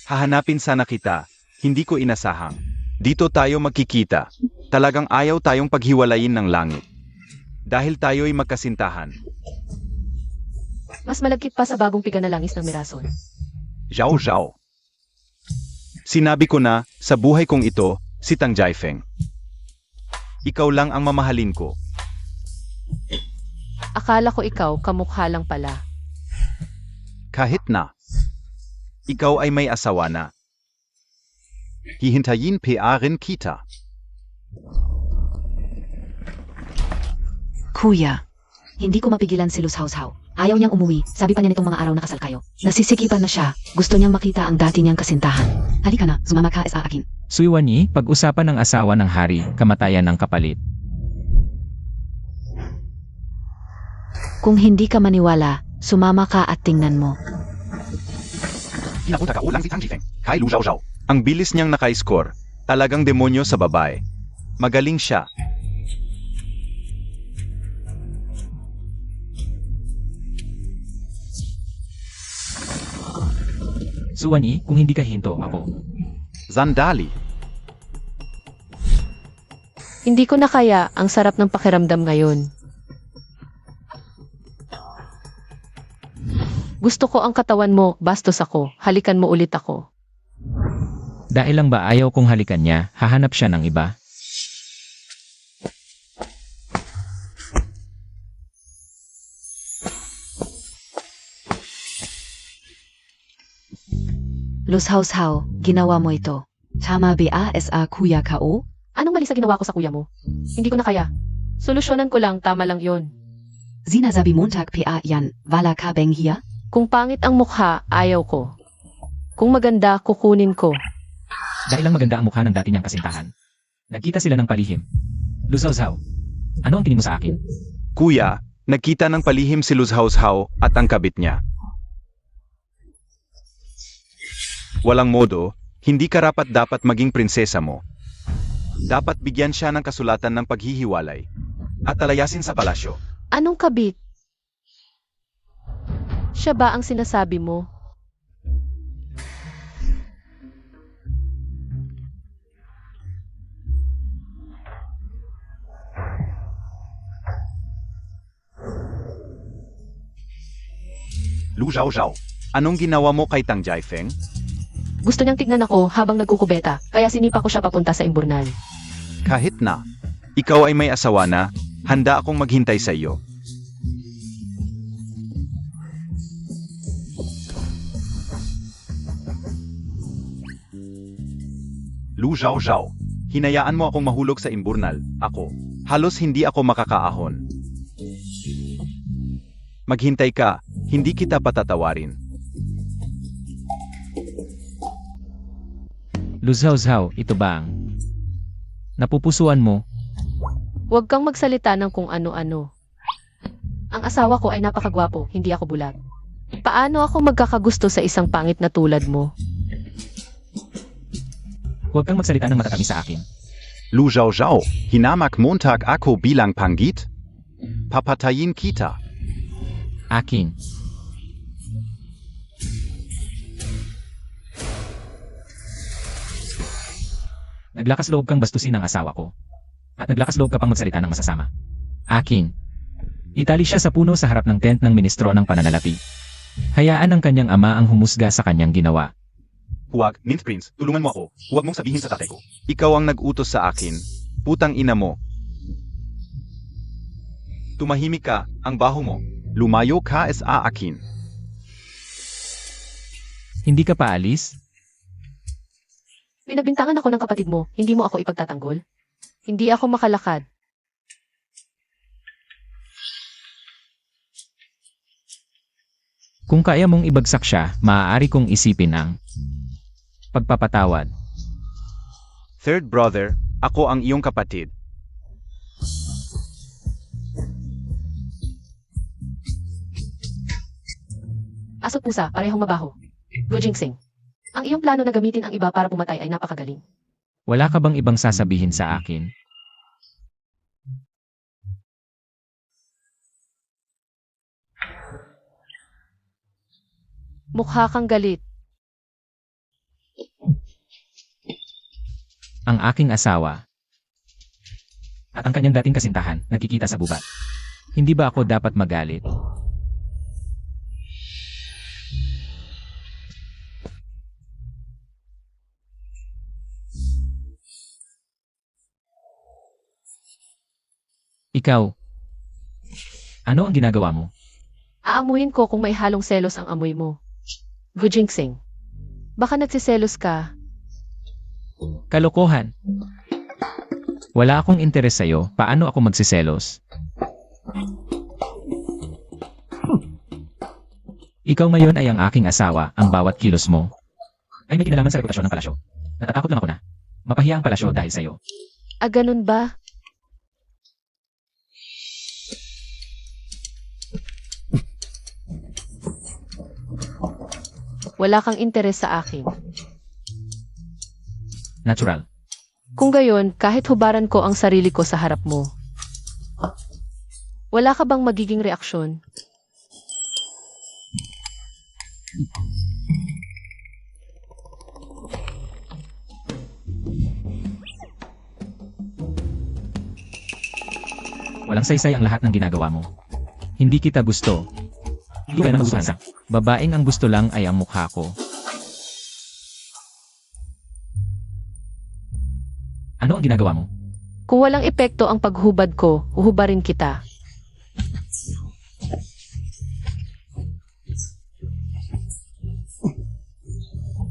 Hahanapin sana kita, hindi ko inasahang. Dito tayo magkikita. Talagang ayaw tayong paghiwalayin ng langit. Dahil tayo'y magkasintahan. Mas malagkit pa sa bagong piga na langis ng Mirason. Zhao Zhao. Sinabi ko na, sa buhay kong ito, si Tang Jiafeng. Ikaw lang ang mamahalin ko. Akala ko ikaw, kamukha lang pala. Kahit na. Ikaw ay may asawa na. Hihintayin pa rin kita. Kuya, hindi ko mapigilan si Lu Zhao Zhao. Ayaw niyang umuwi, sabi pa niya nitong mga araw na kasal kayo. Nasisikipan na siya, gusto niyang makita ang dati niyang kasintahan. Halika na, sumama ka sa akin. Suiwani, pag-usapan ng asawa ng hari, kamatayan ng kapalit. Kung hindi ka maniwala, sumama ka at tingnan mo. Pinakutagaulang si Tang Jiafeng, kay Lu Zhao Zhao. Ang bilis niyang naka-score, talagang demonyo sa babae. Magaling siya. Suwani, kung hindi ka hinto, ako. Zandali. Hindi ko na kaya, ang sarap ng pakiramdam ngayon. Gusto ko ang katawan mo, bastos ako, halikan mo ulit ako. Dahil lang ba ayaw kong halikan niya, hahanap siya ng iba? Lu Zhao Zhao, ginawa mo ito. Tama ba sa kuya ka o? Anong mali sa ginawa ko sa kuya mo? Hindi ko na kaya. Solusyonan ko lang, tama lang yon. Sinasabi Montag pa yan, wala ka bang hiya? Kung pangit ang mukha, ayaw ko. Kung maganda, kukunin ko. Dahil lang maganda ang mukha ng dati niyang kasintahan. Nagkita sila ng palihim. Lu Zhao Zhao, ano ang tingin mo sa akin? Kuya, nagkita ng palihim si Lu Zhao Zhao at ang kabit niya. Walang modo, hindi karapat dapat maging prinsesa mo. Dapat bigyan siya ng kasulatan ng paghihiwalay at talayasin sa palasyo. Anong kabit? Siya ba ang sinasabi mo? Lu Zhao Zhao, anong ginawa mo kay Tang Jiafeng? Gusto niyang tignan ako habang nagkukubeta, kaya sinipa ko siya papunta sa imburnal. Kahit na, ikaw ay may asawa na, handa akong maghintay sa iyo. Lu Zhao Zhao, hinayaan mo akong mahulog sa imburnal, ako. Halos hindi ako makakaahon. Maghintay ka, hindi kita patatawarin. Lu Zhao Zhao, ito ba ang napupusuan mo? Huwag kang magsalita ng kung ano-ano. Ang asawa ko ay napakagwapo, hindi ako bulag. Paano ako magkakagusto sa isang pangit na tulad mo? Huwag kang magsalita ng matatamis sa akin. Lu Zhao Zhao, hinamak Montag ako bilang panggit? Papatayin kita. Akin. Naglakas loob kang bastusin ang asawa ko. At naglakas loob ka pang magsalita ng masasama. Akin. Itali siya sa puno sa harap ng tent ng ministro ng pananalapi. Hayaan ng kanyang ama ang humusga sa kanyang ginawa. Huwag, Ninth Prince, tulungan mo ako. Huwag mong sabihin sa tatay ko. Ikaw ang nag-utos sa akin. Putang ina mo. Tumahimik ka, ang baho mo. Lumayo ka sa akin. Hindi ka pa alis? Pinabintangan ako ng kapatid mo, hindi mo ako ipagtatanggol. Hindi ako makalakad. Kung kaya mong ibagsak siya, maaari kong isipin ang pagpapatawad. Third brother, ako ang iyong kapatid. Aso't pusa, parehong mabaho. Gujingsing. Ang iyong plano na gamitin ang iba para pumatay ay napakagaling. Wala ka bang ibang sasabihin sa akin? Mukha kang galit. Ang aking asawa at ang kanyang dating kasintahan nagkikita sa gubat. Hindi ba ako dapat magalit? Ikaw, ano ang ginagawa mo? Aamuin ko kung may halong selos ang amoy mo. Gujingsing. Baka nagsiselos ka. Kalokohan. Wala akong interes sa'yo, paano ako magsiselos? Ikaw ngayon ay ang aking asawa, ang bawat kilos mo ay may kinalaman sa reputasyon ng palasyo. Natatakot lang ako na mapahiya ang palasyo dahil sa'yo. Ah, ganun ba? Wala kang interes sa akin. Natural. Kung gayon, kahit hubaran ko ang sarili ko sa harap mo. Wala ka bang magiging reaksyon? Walang saysay ang lahat ng ginagawa mo. Hindi kita gusto. Hindi ka na magustuhan. Babaeng ang gusto lang ay ang mukha ko. Ano ang ginagawa mo? Kung walang epekto ang paghubad ko, uhubarin kita.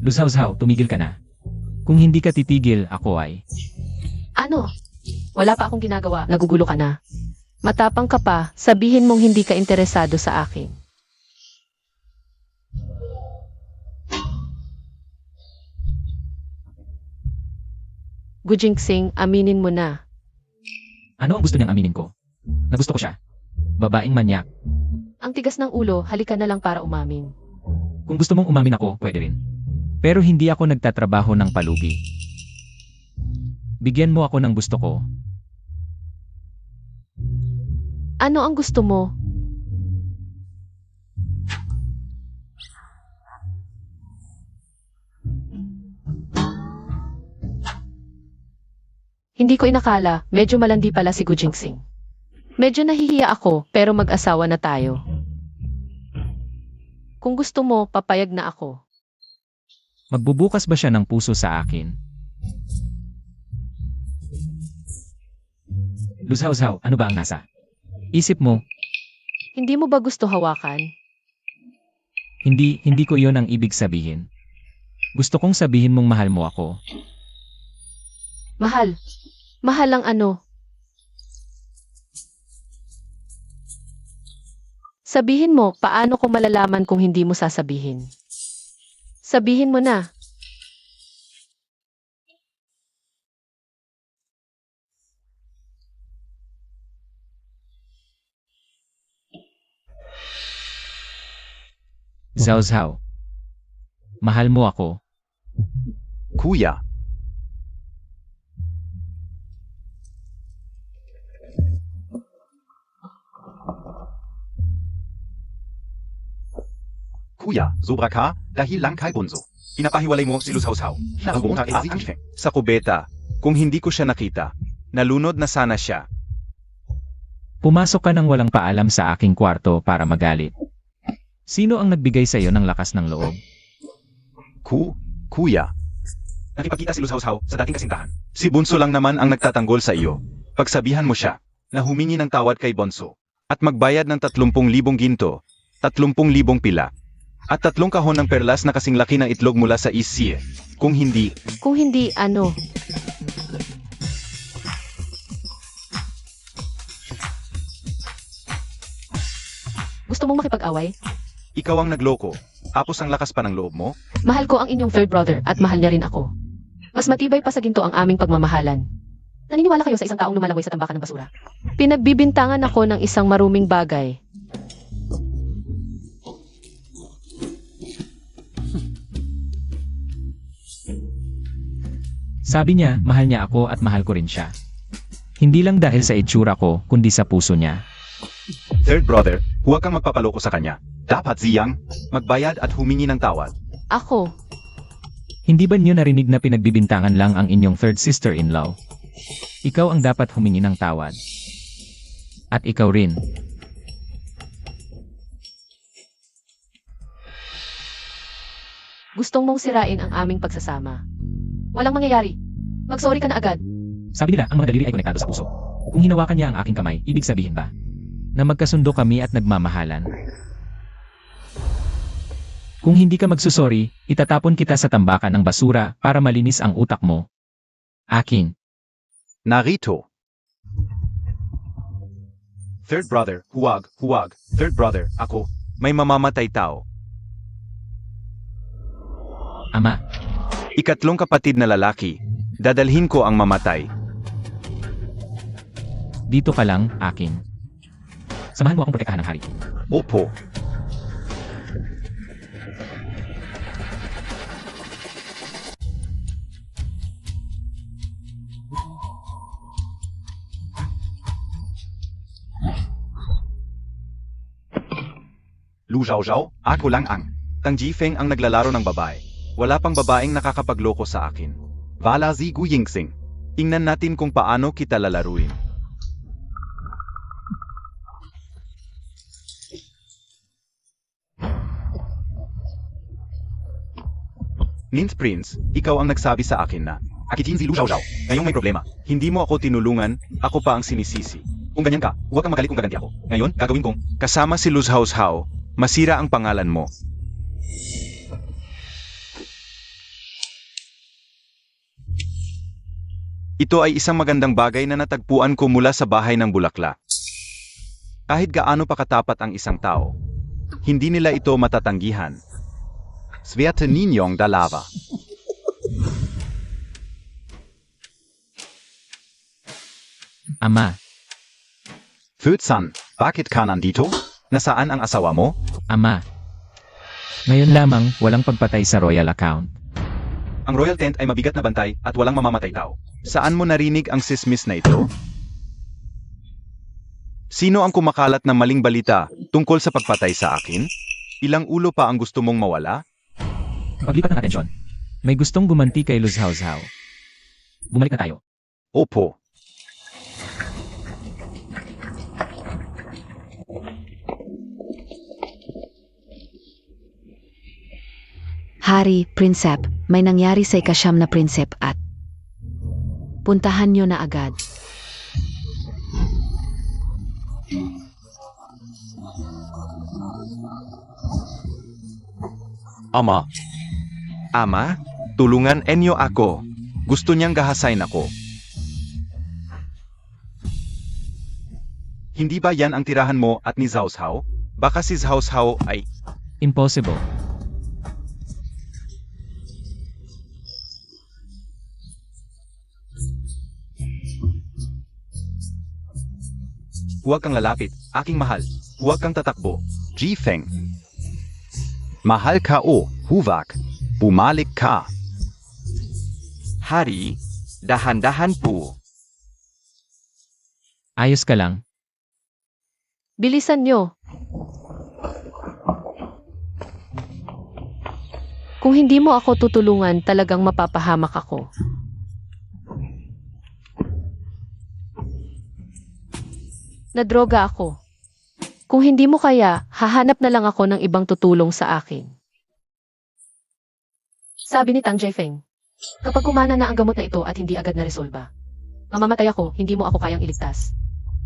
Lusaw-saw, tumigil ka na. Kung hindi ka titigil, ako ay... Ano? Wala pa akong ginagawa, nagugulo ka na. Matapang ka pa, sabihin mong hindi ka interesado sa akin. Gujingsing, aminin mo na. Ano ang gusto niyang aminin ko? Na gusto ko siya. Babaeng manyak. Ang tigas ng ulo, halika na lang para umamin. Kung gusto mong umamin ako, pwede rin. Pero hindi ako nagtatrabaho ng palugi. Bigyan mo ako ng gusto ko. Ano ang gusto mo? Hindi ko inakala, medyo malandi pala si Gujingsing. Medyo nahihiya ako, pero mag-asawa na tayo. Kung gusto mo, papayag na ako. Magbubukas ba siya ng puso sa akin? Lusaw-saw, ano ba ang nasa isip mo? Hindi mo ba gusto hawakan? Hindi ko iyon ang ibig sabihin. Gusto kong sabihin mong mahal mo ako. Mahal. Mahal ang ano? Sabihin mo, paano ko malalaman kung hindi mo sasabihin? Sabihin mo na. Zhao Zhao. Mahal mo ako. Kuya, Kuya, sobra ka dahil lang kay Bunso. Pinapahiwalay mo si Luz Hao Hao. Nakabunta kay Ang Feng. Sa kubeta, kung hindi ko siya nakita, nalunod na sana siya. Pumasok ka nang walang paalam sa aking kwarto para magalit. Sino ang nagbigay sa iyo ng lakas ng loob? Kuya. Nakipagkita si Luz Hao Hao sa dating kasintahan. Si Bunso lang naman ang nagtatanggol sa iyo. Pagsabihan mo siya na humingi ng tawad kay Bunso at magbayad ng 30,000 ginto, 30,000 pila, at 3 kahon ng perlas na kasing laki ng itlog mula sa East. Kung hindi, Kung hindi, ano? Gusto mong makipag-away? ikaw ang nagloko. Tapos ang lakas pa ng loob mo? Mahal ko ang inyong third brother at mahal niya rin ako. Mas matibay pa sa ginto ang aming pagmamahalan. Naniniwala kayo sa isang taong lumalaway sa tambakan ng basura? Pinagbibintangan ako ng isang maruming bagay. Sabi niya, mahal niya ako at mahal ko rin siya. Hindi lang dahil sa itsura ko, kundi sa puso niya. Third brother, huwag kang magpapaloko sa kanya. Dapat siyang magbayad at humingi ng tawad. Ako, Hindi ba niyo narinig na pinagbibintangan lang ang inyong third sister-in-law? Ikaw ang dapat humingi ng tawad. At ikaw rin. gustong mong sirain ang aming pagsasama. Walang mangyayari. Mag-sorry ka na agad. Sabi nila, ang mga daliri ay konektado sa puso. Kung hinawakan niya ang aking kamay, ibig sabihin ba na magkasundo kami at nagmamahalan? Kung hindi ka magsusorry, itatapon kita sa tambakan ng basura para malinis ang utak mo. Akin. Narito. Third brother, huwag. Third brother, ako. May mamamatay tao. Ama. Ikatlong kapatid na lalaki. Dadalhin ko ang mamatay. Dito ka lang, akin. Samahan mo akong protektahan ng hari. Opo. Lu Zhao, ako lang ang. Tang Jifeng ang naglalaro ng babae. Wala pang babaeng nakakapagloko sa akin. Vala Zi Gu Yingsing. Tingnan natin kung paano kita lalaruin. Ninth Prince, ikaw ang nagsabi sa akin na akitin si Lu Zhao. Ngayong may problema. Hindi mo ako tinulungan, ako pa ang sinisisi. Kung ganyan ka, huwag kang magalit kung gaganti ako. Ngayon, gagawin kong kasama si Luz Hao Hao, masira ang pangalan mo. Ito ay isang magandang bagay na natagpuan ko mula sa bahay ng bulaklak. Kahit gaano pa katapat ang isang tao, hindi nila ito matatanggihan. Sverte Ninyong Dalawa. Ama. Futsan, bakit ka nandito? Nasaan ang asawa mo? Ama. Ngayon lamang, walang pagpatay sa royal account. Ang royal tent ay mabigat na bantay at walang mamamatay tao. Saan mo narinig ang sismis na ito? Sino ang kumakalat ng maling balita tungkol sa pagpatay sa akin? Ilang ulo pa ang gusto mong mawala? Paglipat ng atensyon. May gustong gumanti kay Luz Hao Hao. Bumalik na tayo. Opo. Hari, Prinsep, may nangyari sa ikasyam na Prinsep at puntahan nyo na agad. Ama. Ama, tulungan enyo ako. Gusto niyang gahasain ako. Hindi ba yan ang tirahan mo at ni Zhao Hao? Baka si Zhao Hao ay... Impossible. Huwag kang lalapit, aking mahal. Huwag kang tatakbo. Jifeng. Mahal ka o, Huvak. Bumalik ka. Hari, dahan-dahan po. Ayos ka lang. Bilisan nyo. Kung hindi mo ako tutulungan, talagang mapapahamak ako. Nadroga ako. Kung hindi mo kaya, hahanap na lang ako ng ibang tutulong sa akin. Sabi ni Tang Jaifeng, kapag kumana na ang gamot na ito at hindi agad na resolba, mamamatay ako, hindi mo ako kayang iligtas.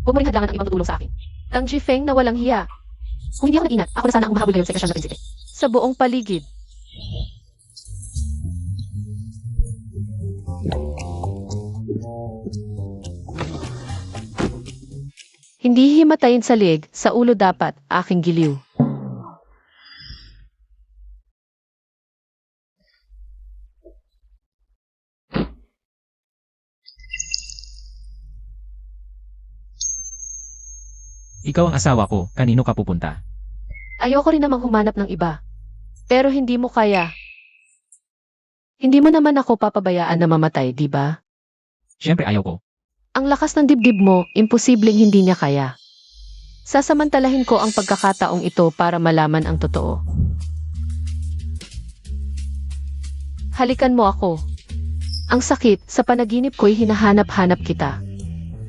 Huwag mo rin hadlangan ang ibang tutulong sa akin. Tang Jaifeng na walang hiya. Kung hindi ako nag-ingat, ako na sana ang mahabol ngayon sa ikasyam na prinsipe. Sa buong paligid. Hindi himatayin sa liig, sa ulo dapat, aking giliw. Ikaw ang asawa ko, kanino ka pupunta? Ayoko rin namang humanap ng iba. Pero hindi mo kaya. Hindi mo naman ako papabayaan na mamatay, di ba? Siyempre ayaw ko. Ang lakas ng dibdib mo, imposibleng hindi niya kaya. Sasamantalahin ko ang pagkakataong ito para malaman ang totoo. Halikan mo ako. Ang sakit, sa panaginip ko'y hinahanap-hanap kita.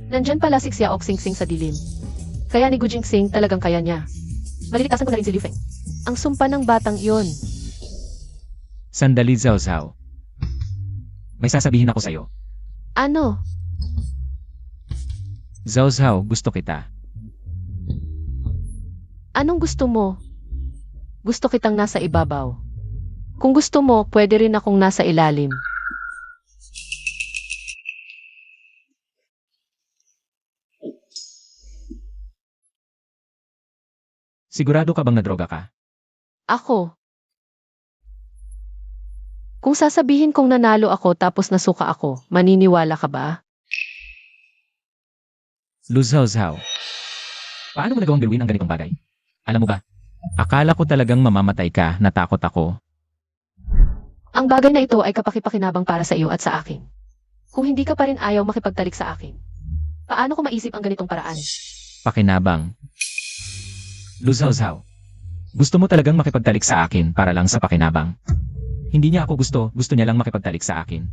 Nandyan pala si Xiao Xingxing sa dilim. Kaya ni Gu Jingxing talagang kaya niya. Malilitasan ko na rin si Liu Feng. Ang sumpa ng batang iyon. Sandali, Zhao Zhao. May sasabihin ako sa'yo. Ano? Zhao Zhao, gusto kita. Anong gusto mo? Gusto kitang nasa ibabaw. Kung gusto mo, pwede rin akong nasa ilalim. Sigurado ka bang nadroga ka? Ako. Kung sasabihin kong nanalo ako tapos nasuka ako, maniniwala ka ba? Lu Zhao Zhao. Paano mo nagawang gawin ang ganitong bagay? Alam mo ba? Akala ko talagang mamamatay ka, natakot ako. Ang bagay na ito ay kapakipakinabang para sa iyo at sa akin. Kung hindi ka pa rin ayaw makipagtalik sa akin, paano ko maisip ang ganitong paraan? Pakinabang. Lu Zhao Zhao. Gusto mo talagang makipagtalik sa akin para lang sa pakinabang. Hindi niya ako gusto niya lang makipagtalik sa akin.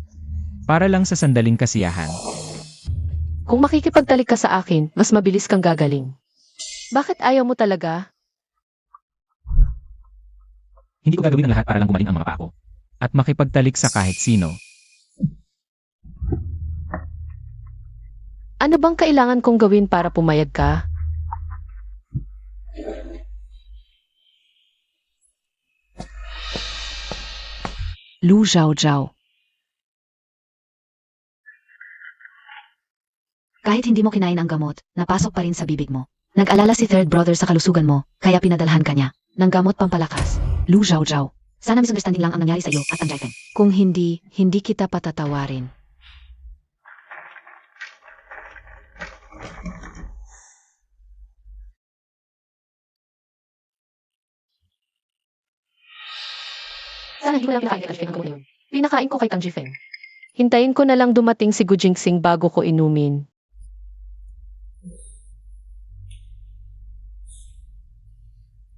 Para lang sa sandaling kasiyahan. Kung makikipagtalik ka sa akin, mas mabilis kang gagaling. Bakit ayaw mo talaga? Hindi ko gagawin ang lahat para lang gumaling ang mga paa ko. At makipagtalik sa kahit sino. Ano bang kailangan kong gawin para pumayag ka? Lu Zhao Zhao. Kahit hindi mo kinain ang gamot, napasok pa rin sa bibig mo. Nag-alala si third brother sa kalusugan mo, kaya pinadalhan ka niya ng gamot pampalakas. Lu Zhao Zhao. Sana misunderstanding lang ang nangyari sa iyo at ang Jaifeng. Kung hindi, hindi kita patatawarin. Sana hindi ko lang pinakain kay Tang Jifeng ang gamot na yun. Pinakain ko kay Tang Jifeng. Hintayin ko na lang dumating si Gu Jingxing bago ko inumin.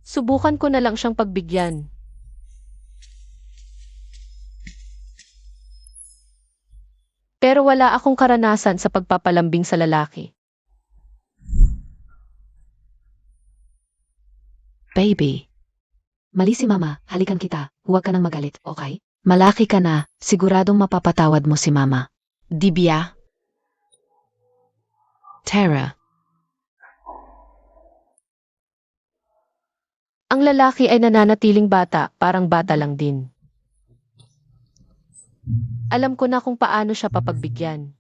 Subukan ko na lang siyang pagbigyan. Pero wala akong karanasan sa pagpapalambing sa lalaki. Baby. Mali si mama, halikan kita, huwag ka nang magalit, okay? Malaki ka na, siguradong mapapatawad mo si mama. Dibya. Tara. Ang lalaki ay nananatiling bata, parang bata lang din. Alam ko na kung paano siya papagbigyan.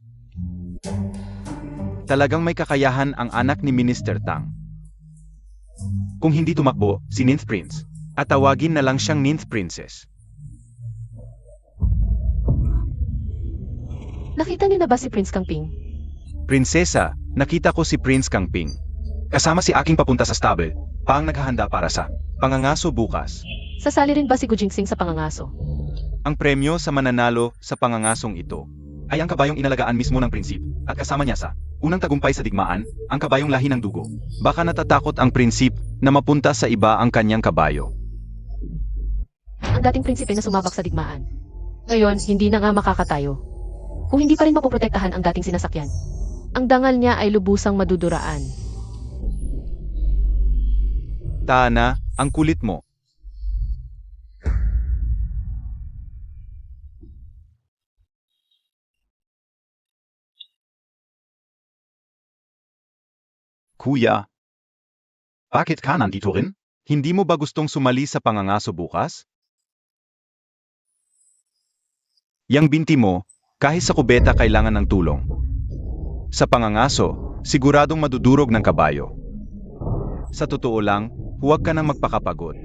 Talagang may kakayahan ang anak ni Minister Tang. Kung hindi tumakbo, si Ninth Prince, at tawagin na lang siyang Ninth Princess. Nakita niyo na ba si Prince Kangping? Prinsesa, nakita ko si Prince Kangping. Kasama si aking papunta sa stable, paang naghahanda para sa pangangaso bukas. Sasali rin ba si Gu Jinxing sa pangangaso? Ang premyo sa mananalo sa pangangasong ito ay ang kabayong inalagaan mismo ng prinsip at kasama niya sa unang tagumpay sa digmaan, ang kabayong lahi ng dugo. Baka natatakot ang prinsip na mapunta sa iba ang kanyang kabayo. Ang dating prinsipe na sumabak sa digmaan. Ngayon, hindi na nga makakatayo. Kung hindi pa rin mapoprotektahan ang dating sinasakyan, ang dangal niya ay lubusang maduduraan. Tana, ang kulit mo. Kuya, bakit ka nandito rin? Hindi mo ba gustong sumali sa pangangaso bukas? Yang binti mo, kahit sa kubeta kailangan ng tulong. Sa pangangaso, siguradong madudurog ng kabayo. Sa totoo lang, huwag ka nang magpakapagod.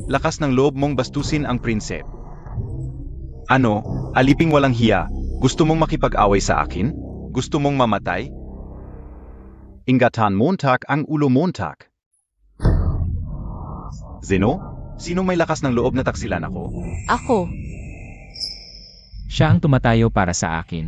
Lakas ng loob mong bastusin ang prinsep. Ano, aliping walang hiya, gusto mong makipag-away sa akin? Gusto mong mamatay? Ingatan Montag ang ulo Montag. Zeno? Sinong may lakas ng loob na taksilan ako? Ako, Siya ang tumatayo para sa akin.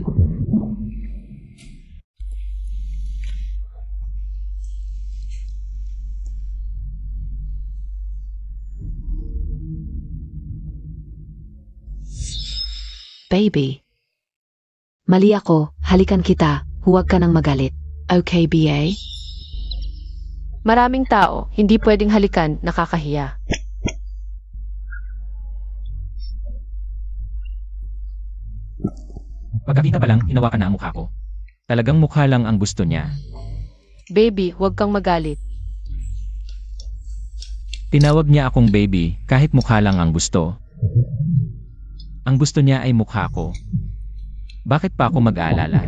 Baby. Mali ako, halikan kita, huwag ka nang magalit. Okay, BA? maraming tao, hindi pwedeng halikan, nakakahiya. Pagkakita pa lang, hinawakan na ang mukha ko. Talagang mukha lang ang gusto niya. Baby, huwag kang magalit. Tinawag niya akong baby kahit mukha lang ang gusto. Ang gusto niya ay mukha ko. Bakit pa ako mag-aalala?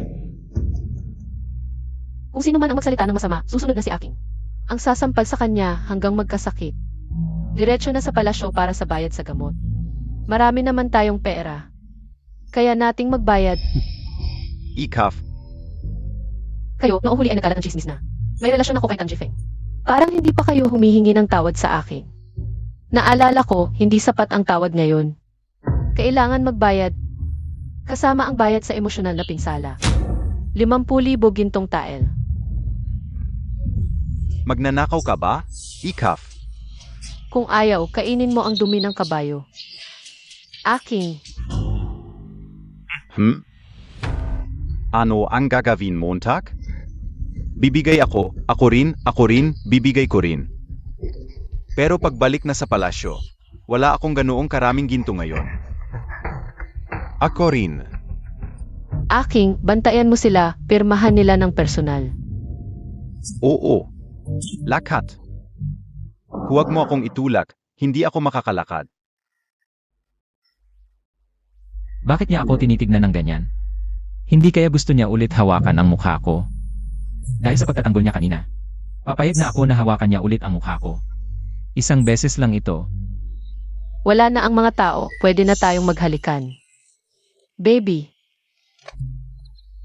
Kung sino man ang magsalita ng masama, susunod na si Aking. Ang sasampal sa kanya hanggang magkasakit. Diretso na sa palasyo para sa bayad sa gamot. Marami naman tayong pera. Kaya nating magbayad. Ikaf, Kayo, noong huli ay nagkalat ng chismis na. May relasyon ako kay Tang Jifeng. Parang hindi pa kayo humihingi ng tawad sa akin. Naalala ko, hindi sapat ang tawad ngayon. Kailangan magbayad. Kasama ang bayad sa emosyonal na pinsala. 50,000 gintong tael. magnanakaw ka ba? Ikaf, Kung ayaw, kainin mo ang dumi ng kabayo. Aking. Ano ang gagawin Montag? Bibigay ako rin, bibigay ko rin. Pero pagbalik na sa palasyo, wala akong ganoong karaming ginto ngayon. Ako rin. Aking, bantayan mo sila, pirmahan nila ng personal. Oo. Lakat. Huwag mo akong itulak, hindi ako makakalakad. Bakit niya ako tinitignan ng ganyan? Hindi kaya gusto niya ulit hawakan ang mukha ko? Dahil sa pagtatanggol niya kanina. Papayag na ako na hawakan niya ulit ang mukha ko. Isang beses lang ito. Wala na ang mga tao, pwede na tayong maghalikan. Baby.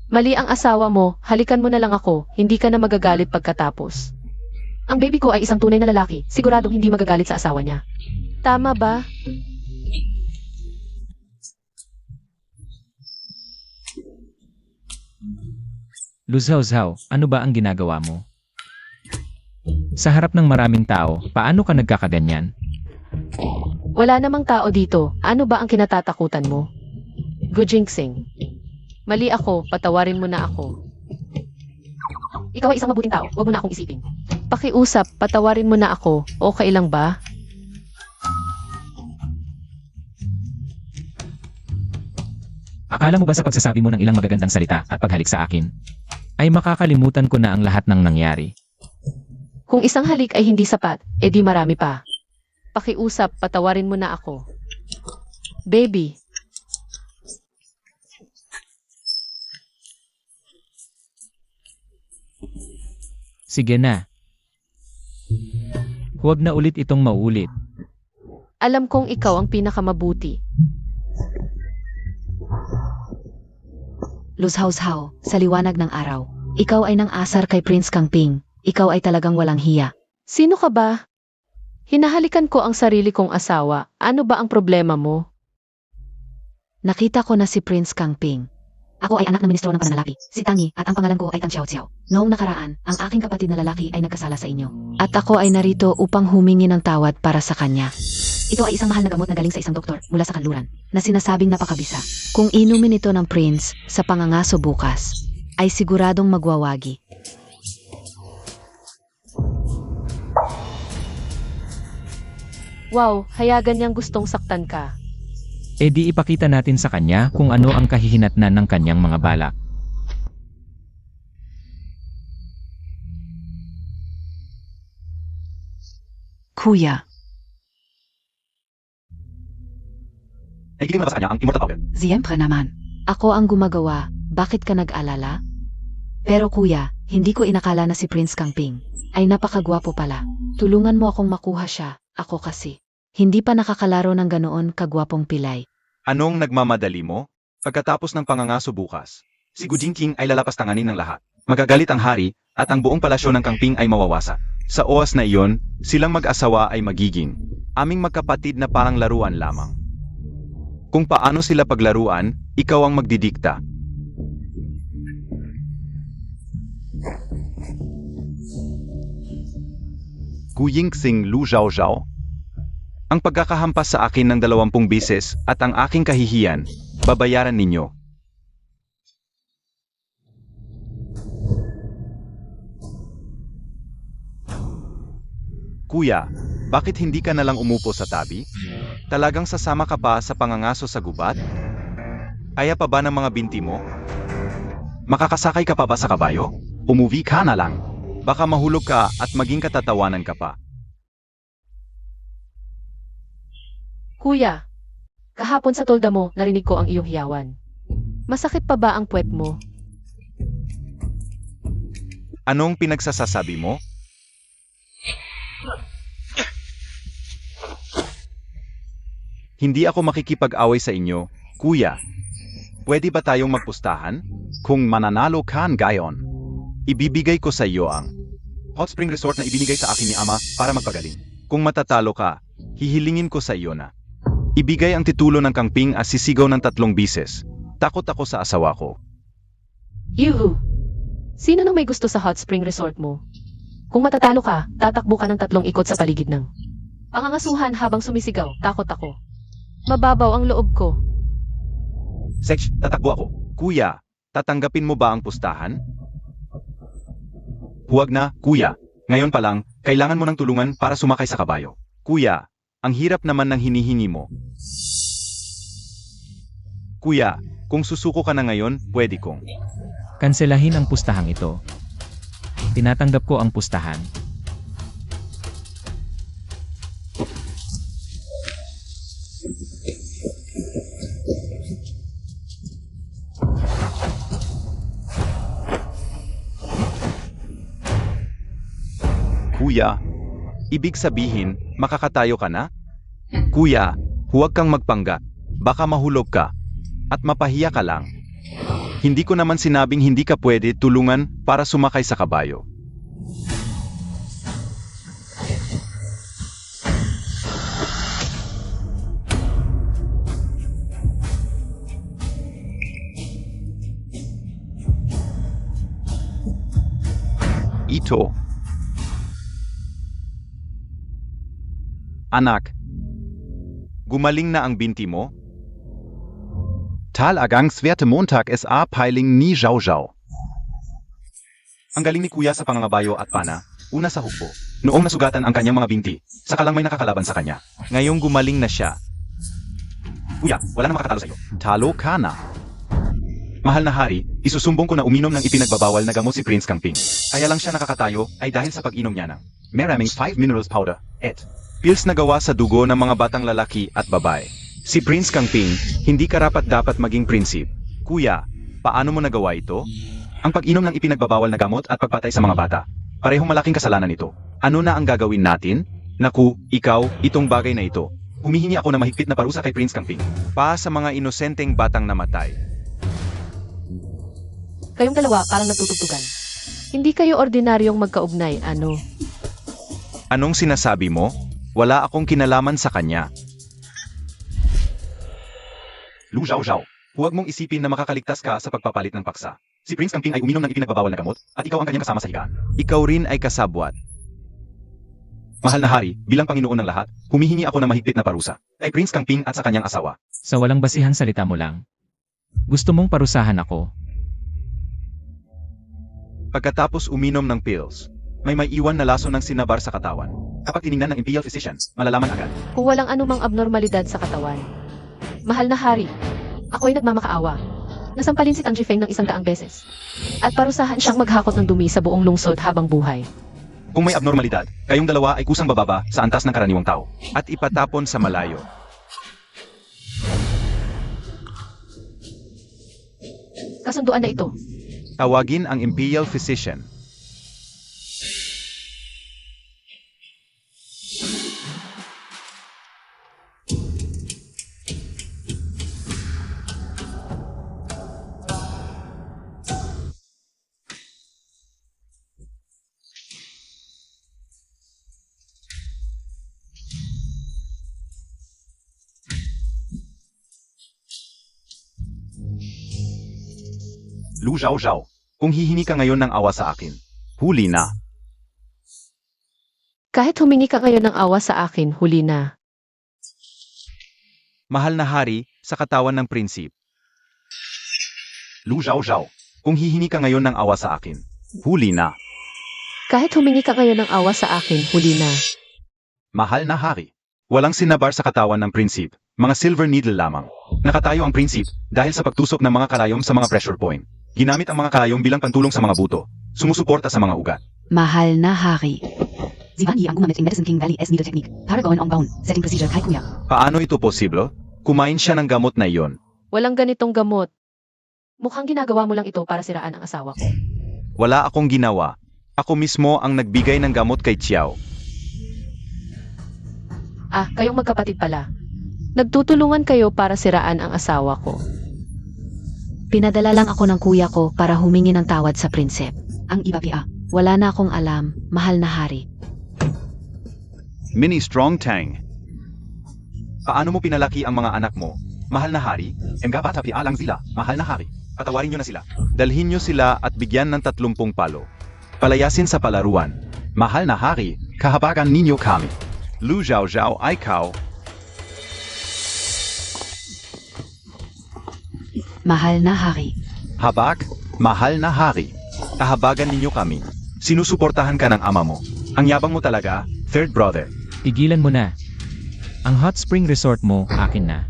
Mali ang asawa mo, halikan mo na lang ako, hindi ka na magagalit pagkatapos. Ang baby ko ay isang tunay na lalaki, siguradong hindi magagalit sa asawa niya. Tama ba? Luzhaw-zhaw, ano ba ang ginagawa mo? Sa harap ng maraming tao, paano ka nagkakaganyan? Wala namang tao dito, ano ba ang kinatatakutan mo? Gu Jinxing. Mali ako, patawarin mo na ako. Ikaw ay isang mabuting tao, huwag mo na akong isipin. Pakiusap, patawarin mo na ako, okay lang ba? Akala mo ba sa pagsasabi mo ng ilang magagandang salita at paghalik sa akin, ay makakalimutan ko na ang lahat ng nangyari? Kung isang halik ay hindi sapat, edi marami pa. Pakiusap, patawarin mo na ako. Baby. Sige na. Huwag na ulit itong maulit. Alam kong ikaw ang pinakamabuti. Luzhaw-zhaw, sa liwanag ng araw. Ikaw ay nang asar kay Prince Kangping. Ikaw ay talagang walang hiya. Sino ka ba? Hinahalikan ko ang sarili kong asawa. Ano ba ang problema mo? Nakita ko na si Prince Kangping. Ako ay anak ng ministro ng pananalapi, si Tangi, at ang pangalan ko ay Tang Xiao Xiao. Noong nakaraan, ang aking kapatid na lalaki ay nagkasala sa inyo. At ako ay narito upang humingi ng tawad para sa kanya. Ito ay isang mahal na gamot na galing sa isang doktor mula sa kanluran, na sinasabing napakabisa. Kung inumin ito ng Prince sa pangangaso bukas, ay siguradong magwawagi. Wow, hayagan niyang gustong saktan ka. E di ipakita natin sa kanya kung ano ang kahihinatnan ng kanyang mga balak. Kuya, Nakikinig mo na ba sa kanya ang immortal power? siyempre naman. Ako ang gumagawa, bakit ka nag-alala? Pero kuya, hindi ko inakala na si Prince Kangping ay napakagwapo pala. Tulungan mo akong makuha siya, ako kasi. Hindi pa nakakalaro ng ganoon kagwapong pilay. Anong nagmamadali mo? Pagkatapos ng pangangaso bukas, si Gu Jingqing ay lalapastanganin ng lahat. Magagalit ang hari, at ang buong palasyo ng Kangping ay mawawasak. Sa oras na iyon, silang mag-asawa ay magiging aming magkapatid na parang laruan lamang. Kung paano sila paglaruan, ikaw ang magdidikta. Gu Yingxing Lu Zhao Zhao. Ang pagkakahampas sa akin ng 20 bises at ang aking kahihiyan, babayaran ninyo. Kuya, bakit hindi ka nalang umupo sa tabi? Talagang sasama ka pa sa pangangaso sa gubat? Aya pa ba ng mga binti mo? Makakasakay ka pa ba sa kabayo? Umuwi ka na lang. Baka mahulog ka at maging katatawanan ka pa. Kuya, kahapon sa tolda mo, narinig ko ang iyong hiyawan. Masakit pa ba ang puwet mo? Anong pinagsasasabi mo? Hindi ako makikipag-away sa inyo, kuya. Pwede ba tayong magpustahan? Kung mananalo ka gayon, ibibigay ko sa iyo ang hot spring resort na ibinigay sa akin ni Ama para magpagaling. Kung matatalo ka, hihilingin ko sa iyo na ibigay ang titulo ng Kangping at sisigaw ng 3 bises. Takot ako sa asawa ko. Yuhu! Sino nang may gusto sa hot spring resort mo? Kung matatalo ka, tatakbo ka ng 3 ikot sa paligid ng pangangasuhan habang sumisigaw, takot ako. Mababaw ang loob ko. Sech, tatakbo ako. Kuya, tatanggapin mo ba ang pustahan? Huwag na, kuya. Ngayon pa lang, kailangan mo ng tulungan para sumakay sa kabayo. Kuya, ang hirap naman ng hinihingi mo. Kuya, kung susuko ka na ngayon, pwede kong. Kanselahin ang pustahang ito. Tinatanggap ko ang pustahan. Kuya, ibig sabihin, makakatayo ka na? Kuya, huwag kang magpanggap. Baka mahulog ka. At mapahiya ka lang. Hindi ko naman sinabing hindi ka pwede tulungan para sumakay sa kabayo. Ito. Anak, gumaling na ang binti mo? Talagang-swerte Montag SA Peiling ni Zhao Zhao. Ang galing ni Kuya sa pangangabayo at pana, una sa hukbo. Noong nasugatan ang kanyang mga binti, saka lang may nakakalaban sa kanya. Ngayong gumaling na siya. Kuya, wala na makakatalo sa iyo. Talo ka na. Mahal na hari, isusumbong ko na uminom ng ipinagbabawal na gamot si Prince Kangping. Kaya lang siya nakakatayo ay dahil sa pag-inom niya ng maraming 5 minerals powder et pills na gawa sa dugo ng mga batang lalaki at babae. Si Prince Kangping, hindi karapat-dapat maging prinsip. Kuya, paano mo nagawa ito? Ang pag-inom ng ipinagbabawal na gamot at pagpatay sa mga bata. Parehong malaking kasalanan ito. Ano na ang gagawin natin? Naku, ikaw, itong bagay na ito. Humihingi ako ng mahigpit na parusa kay Prince Kangping. Pa sa mga inosenteng batang namatay. Kayong dalawa parang natutugtugan. Hindi kayo ordinaryong magkaugnay, ano? Anong sinasabi mo? Wala akong kinalaman sa kanya. Lu Xiaozhao, huwag mong isipin na makakaligtas ka sa pagpapalit ng paksa. Si Prince Kangping ay uminom ng ipinagbabawal na gamot, at ikaw ang kanyang kasama sa higaan. Ikaw rin ay kasabwat. Mahal na hari, bilang Panginoon ng lahat, humihingi ako ng mahigpit na parusa. Kay Prince Kangping at sa kanyang asawa. Sa walang basihan salita mo lang. Gusto mong parusahan ako. Pagkatapos uminom ng pills, may iwan na lason ng sinabar sa katawan. Kapag tiningnan ng imperial physician, malalaman agad. Kung walang anumang abnormalidad sa katawan. Mahal na hari, ako'y nagmamakaawa. Nasampalin si Tang Jifeng ng 100 beses. At parusahan siyang maghakot ng dumi sa buong lungsod habang buhay. Kung may abnormalidad, kayong dalawa ay kusang bababa sa antas ng karaniwang tao. At ipatapon sa malayo. Kasunduan na ito. Tawagin ang imperial physician. Lu Xiaozhao, kung hihingi ka ngayon ng awa sa akin, huli na. Kahit humingi ka ngayon ng awa sa akin, huli na. Mahal na hari, sa katawan ng prinsip. Lu Xiaozhao, kung hihingi ka ngayon ng awa sa akin, huli na. Kahit humingi ka ngayon ng awa sa akin, huli na. Mahal na hari, walang sinabar sa katawan ng prinsip, mga silver needle lamang. Nakatayo ang prinsip dahil sa pagtusok ng mga karayom sa mga pressure point. Ginamit ang mga karayom bilang pantulong sa mga buto, sumusuporta sa mga ugat. Mahal na hari. Zivan Yi ang gumamit ng Medicine King Valley S needle technique para gawin ang bound setting procedure kay kuya. Paano ito posible? Kumain siya ng gamot na iyon. Walang ganitong gamot. Mukhang ginagawa mo lang ito para siraan ang asawa ko. Wala akong ginawa. Ako mismo ang nagbigay ng gamot kay Chiao. Ah, kayong magkapatid pala. Nagtutulungan kayo para siraan ang asawa ko. Pinadala lang ako ng kuya ko para humingi ng tawad sa prinsip. Ang iba pia, wala na akong alam, mahal na hari. Mini Strong Tang. Paano mo pinalaki ang mga anak mo? Mahal na hari, enggapata pialang sila, mahal na hari. Patawarin nyo na sila. Dalhin nyo sila at bigyan ng 30 palo. Palayasin sa palaruan. Mahal na hari, kahabagan ninyo kami. Lu Xiaozhao ay ikaw. Mahal na hari. Habak, mahal na hari. Kahabagan ninyo kami. Sinusuportahan ka ng ama mo. Ang yabang mo talaga, third brother. Tigilan mo na. Ang hot spring resort mo, akin na.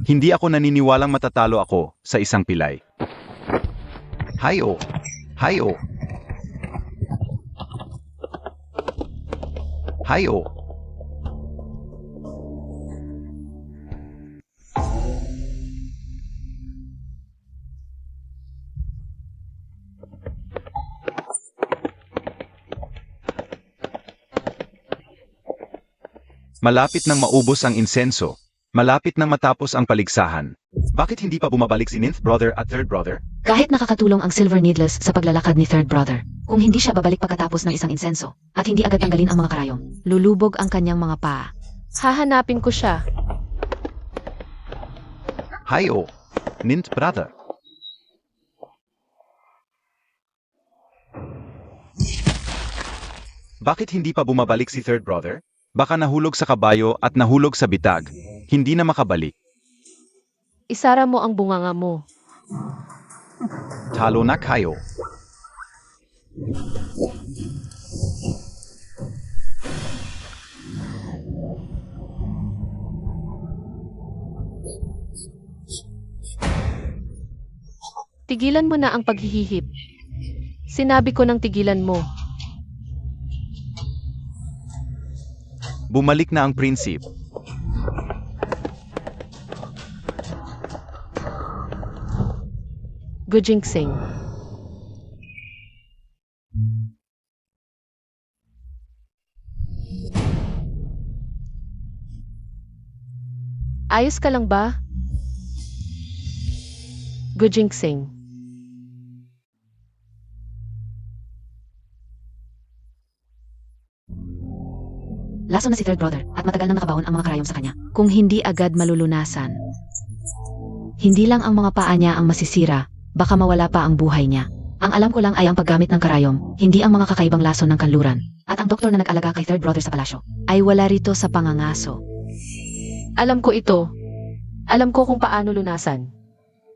Hindi ako naniniwalang matatalo ako sa isang pilay. Hayo! Hayo! Hayo! Malapit nang maubos ang insenso. Malapit nang matapos ang paligsahan. Bakit hindi pa bumabalik si ninth brother at third brother? Kahit nakakatulong ang silver needles sa paglalakad ni third brother, kung hindi siya babalik pagkatapos ng isang insenso, at hindi agad tanggalin ang mga karayom, lulubog ang kanyang mga paa. Hahanapin ko siya. Hayo! Ninth brother. Bakit hindi pa bumabalik si third brother? Baka nahulog sa kabayo at nahulog sa bitag. Hindi na makabalik. Isara mo ang bunganga mo. Talo na kayo. Tigilan mo na ang paghihihip. Sinabi ko nang tigilan mo. Bumalik na ang prinsip. Gujinxing. Ayos ka lang ba? Gujingsing. Lason na si third brother at matagal nang nakabaon ang mga karayom sa kanya. Kung hindi agad malulunasan, hindi lang ang mga paa niya ang masisira, baka mawala pa ang buhay niya. Ang alam ko lang ay ang paggamit ng karayom, hindi ang mga kakaibang lason ng kanluran. At ang doktor na nag-alaga kay third brother sa palasyo ay wala rito sa pangangaso. Alam ko ito. Alam ko kung paano lunasan.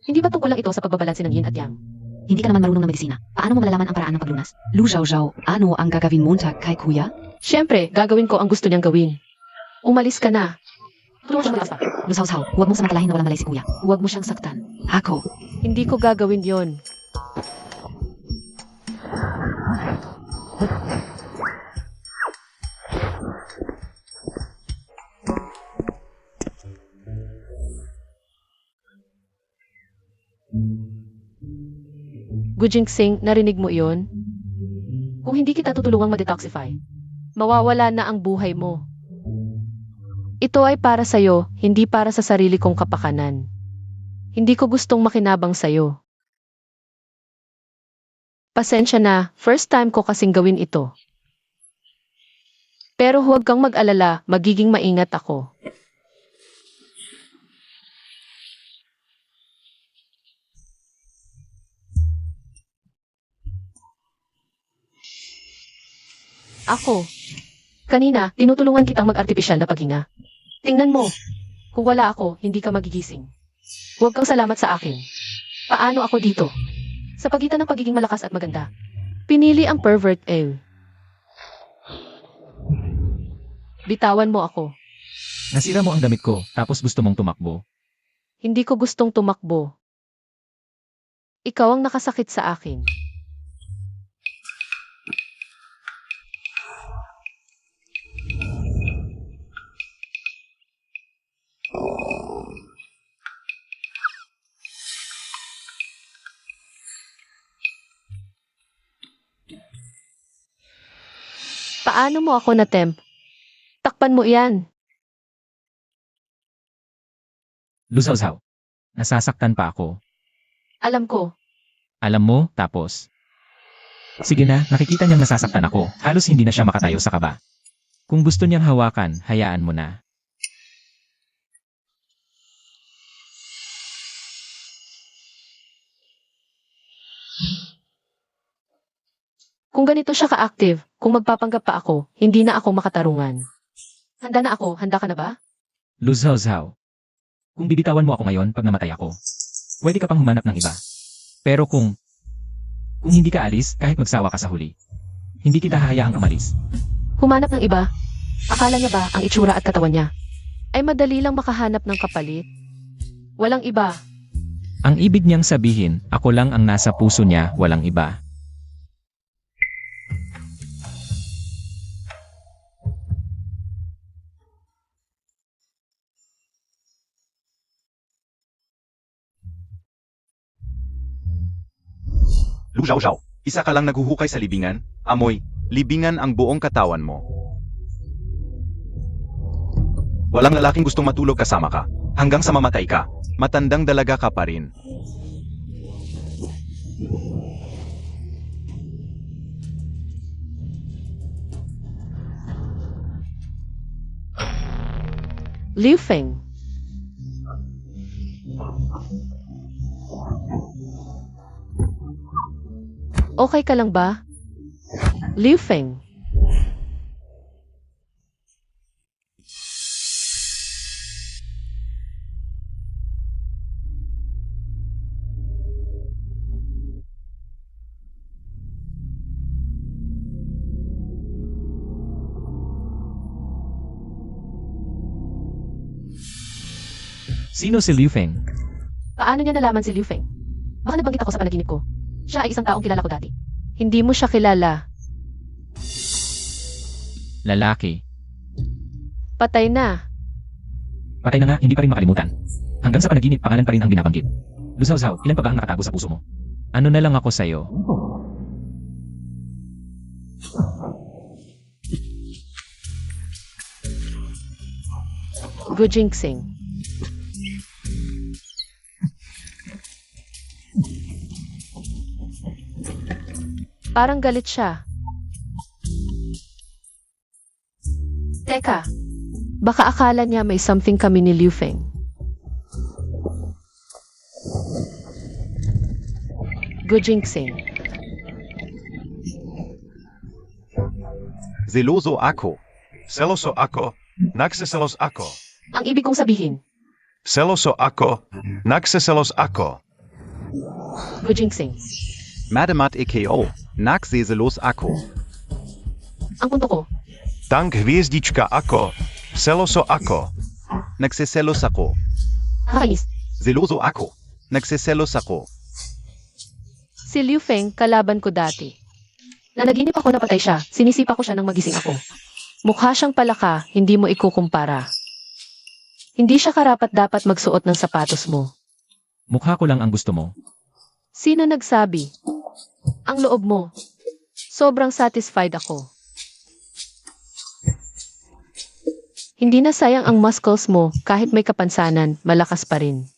Hindi ba tungkol lang ito sa pagbabalanse ng yin at yang? Hindi ka naman marunong ng medisina. Paano mo malalaman ang paraan ng paglunas? Lu Xiao, ano ang gagawin mo kay kuya? Siyempre, gagawin ko ang gusto niyang gawin. Umalis ka na. Tulungan siya mag-asta. Lu Xiao, huwag mo samantalahin na walang malay si kuya. Huwag mo siyang saktan. Ako. Hindi ko gagawin yon. Gujingsing, narinig mo iyon? Kung hindi kita tutulungang ma-detoxify, mawawala na ang buhay mo. Ito ay para sa'yo, hindi para sa sarili kong kapakanan. Hindi ko gustong makinabang sa'yo. Pasensya na, first time ko kasing gawin ito. Pero huwag kang mag-alala, magiging maingat ako. Ako. Kanina, tinutulungan kitang mag-artipisyal na paghinga. Tingnan mo. Kung wala ako, hindi ka magigising. Huwag kang salamat sa akin. Paano ako dito? Sa pagitan ng pagiging malakas at maganda. Pinili ang pervert Bitawan mo ako. Nasira mo ang damit ko, tapos gusto mong tumakbo. Hindi ko gustong tumakbo. Ikaw ang nakasakit sa akin. Paano mo ako na-tempt? Takpan mo iyan. Lusaw-saw. Nasasaktan pa ako. Alam ko. Alam mo, tapos. Sige na, nakikita niyang nasasaktan ako. Halos hindi na siya makatayo sa kaba. Kung gusto niyang hawakan, hayaan mo na. Kung ganito siya ka-active, kung magpapanggap pa ako, hindi na ako makatarungan. Handa na ako, handa ka na ba? Lusaw-saw. Kung bibitawan mo ako ngayon pag namatay ako, pwede ka pang humanap ng iba. Pero kung hindi ka alis, kahit magsawa ka sa huli, hindi kita hahayaang umalis. Humanap ng iba? Akala niya ba ang itsura at katawan niya ay madali lang makahanap ng kapalit? Walang iba. Ang ibig niyang sabihin, ako lang ang nasa puso niya, walang iba. Lu Xiao, isa ka lang naghuhukay sa libingan, amoy, libingan ang buong katawan mo. Walang lalaking gustong matulog kasama ka, hanggang sa mamatay ka, matandang dalaga ka pa rin. Liu Feng. Okay ka lang ba? Liu Feng. Sino si Liu Feng? Paano niya nalaman si Liu Feng? Baka nabanggit ako sa panaginip ko. Siya ay isang taong kilala ko dati. Hindi mo siya kilala. Lalaki. Patay na. Patay na nga, hindi pa rin makalimutan. Hanggang sa panaginip, pangalan pa rin ang binabanggit. Lusaw-saw, ilan pa ba ang nakatago sa puso mo? Ano na lang ako sa'yo? Gujingsing. Parang galit siya. Teka, baka akala niya may something kami ni Liu Feng. Good jinxing. Zeloso ako. Seloso ako. Nagsiselos ako. Ang ibig kong sabihin, Seloso ako. Nagsiselos ako. good jinxing. Madamat iko. Nagsiselos ako. Ang punto ko, Tank hviezdička ako. Seloso ako. Nagsiselos ako. nakakainis. Zeloso ako. Nagsiselos ako. Si Liu Feng, kalaban ko dati. Nanaginip ako na patay siya, sinisipa ko siya nang magising ako. Mukha siyang palaka, hindi mo ikukumpara. Hindi siya karapat-dapat magsuot ng sapatos mo. Mukha ko lang ang gusto mo. Sino nagsabi? Ang loob mo. Sobrang satisfied ako. Hindi na sayang ang muscles mo, kahit may kapansanan, malakas pa rin.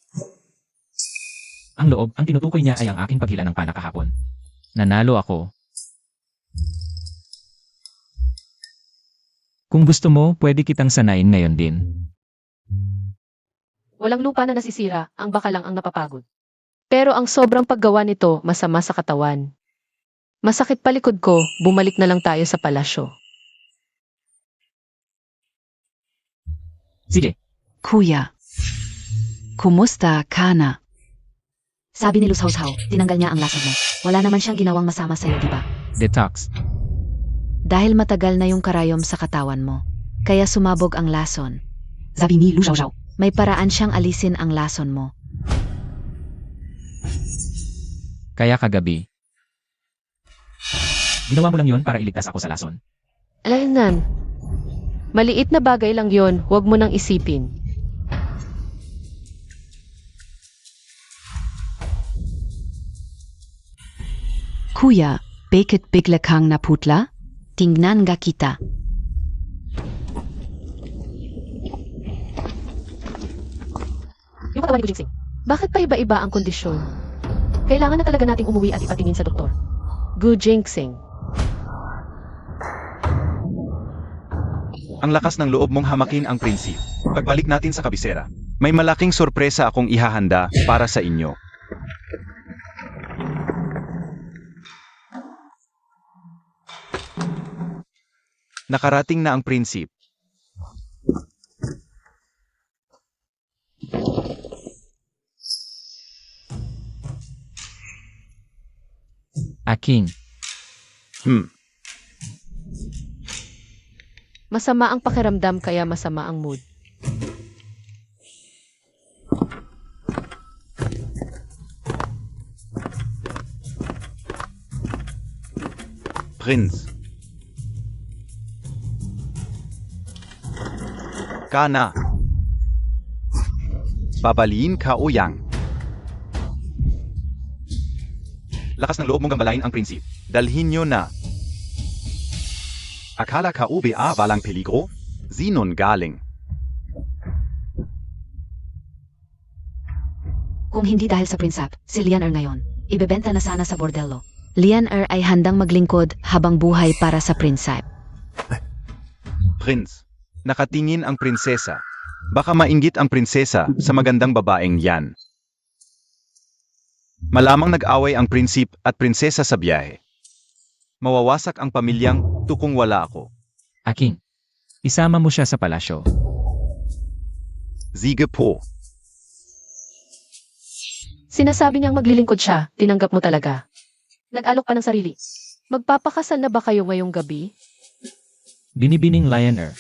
Ang loob, ang tinutukoy niya ay ang aking paghila ng pana kahapon. Nanalo ako. Kung gusto mo, pwede kitang sanayin ngayon din. Walang lupa na nasisira, ang baka lang ang napapagod. Pero ang sobrang paggawa nito, masama sa katawan. Masakit pa likod ko, bumalik na lang tayo sa palasyo. Sige, Kuya. Kumusta ka na? Sabi ni Luz Hao, tinanggal niya ang lason mo. Wala naman siyang ginawang masama sa'yo, di ba? detox. Dahil matagal na yung karayom sa katawan mo. Kaya sumabog ang lason. Sabi ni Luz Hao, may paraan siyang alisin ang lason mo. Kaya kagabi. Ginawa mo lang yon para iligtas ako sa lason. Alaynan. Maliit na bagay lang yon, huwag mo nang isipin. Kuya, bakit bigla kang naputla? Tingnan nga kita. Yung katawan ni Gujingsing, bakit pa iba-iba ang kondisyon? Kailangan na talaga nating umuwi at ipatingin sa doktor. Gujingsing. Ang lakas ng loob mong hamakin ang prinsip. Pagbalik natin sa kabisera, may malaking sorpresa akong ihahanda para sa inyo. Nakarating na ang prinsip. Aking. Masama ang pakiramdam kaya masama ang mood. Prinz. Kana. Babaliin ka o yang. Lakas ng loob mong gambalain ang prinsip. Dalhin nyo na. Akala ka uba walang peligro? Sinon galing. Kung hindi dahil sa prinsap, si Lian-er ngayon, ibebenta na sana sa bordello. Lian-er ay handang maglingkod habang buhay para sa prinsap. Prinz. Nakatingin ang prinsesa. Baka mainggit ang prinsesa sa magandang babaeng yan. Malamang nag-away ang prinsip at prinsesa sa biyahe. Mawawasak ang pamilyang tukong wala ako. Aking. Isama mo siya sa palasyo. Sige po. Sinasabi niyang maglilingkod siya, tinanggap mo talaga. Nag-alok pa ng sarili. Magpapakasal na ba kayo ngayong gabi? Binibining Lion-er.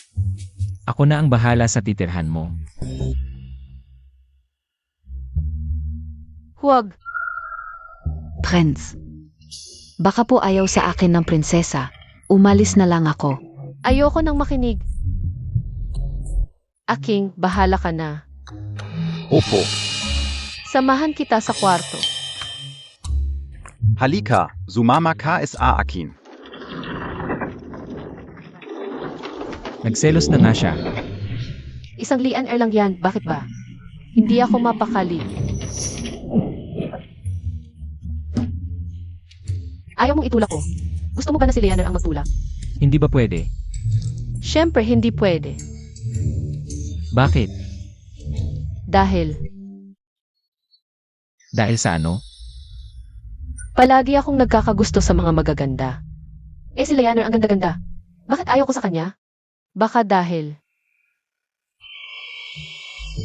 Ako na ang bahala sa titirhan mo. Huwag. Prince. Baka po ayaw sa akin ng prinsesa. Umalis na lang ako. Ayoko nang makinig. Aking, bahala ka na. Opo. Samahan kita sa kwarto. Halika, sumama ka sa akin. Nagselos na nga siya. Isang Lian-er lang yan, bakit ba? Hindi ako mapakali. Ayaw mong itulak ko. Gusto mo ba na si Leaner ang magtulak? Hindi ba pwede? Siyempre, hindi pwede. Bakit? Dahil, Dahil sa ano? palagi akong nagkakagusto sa mga magaganda. Eh si Leaner ang ganda-ganda. Bakit ayaw ko sa kanya? Baka dahil,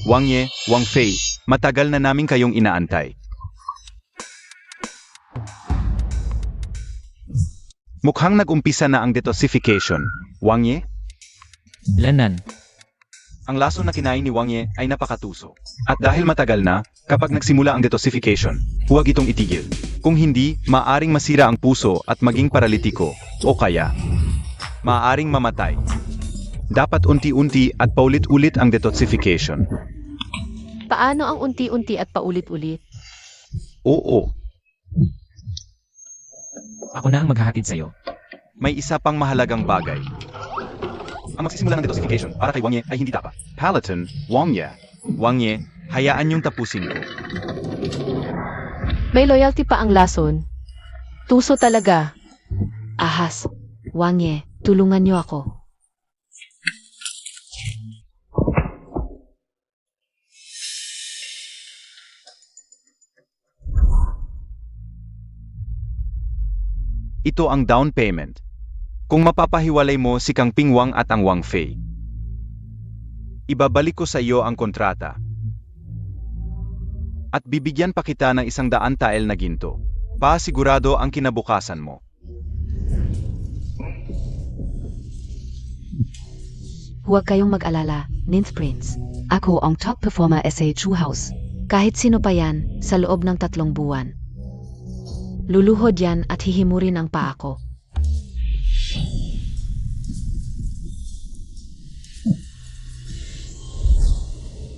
Wang Ye, Wang Fei, matagal na namin kayong inaantay. Mukhang nag-umpisa na ang detoxification. Wang Ye, Lanan. ang lason na kinain ni Wang Ye ay napakatuso. At dahil matagal na, kapag nagsimula ang detoxification, huwag itong itigil. Kung hindi, maaring masira ang puso at maging paralitiko, o kaya, maaring mamatay. Dapat unti-unti at paulit-ulit ang detoxification. paano ang unti-unti at paulit-ulit? Oo, Ako na ang maghahatid sa'yo. may isa pang mahalagang bagay. Ang magsisimula ng detoxification para kay Wang Ye ay hindi tapa. Paladin, Wang Ye. Wang Ye, hayaan niyong tapusin ko. May loyalty pa ang lason. Tuso talaga. Ahas. Wang Ye, tulungan niyo ako. Ito ang down payment. Kung mapapahiwalay mo si Kang Pingwang at ang Wang Fei, ibabalik ko sa iyo ang kontrata. At bibigyan pa kita ng 100 tael na ginto. Pasigurado ang kinabukasan mo. Huwag kayong mag-alala, Ninth Prince. Ako ang top performer sa Chu House. Kahit sino pa yan, sa loob ng 3 buwan. Luluhod yan at hihimurin ang paa ko.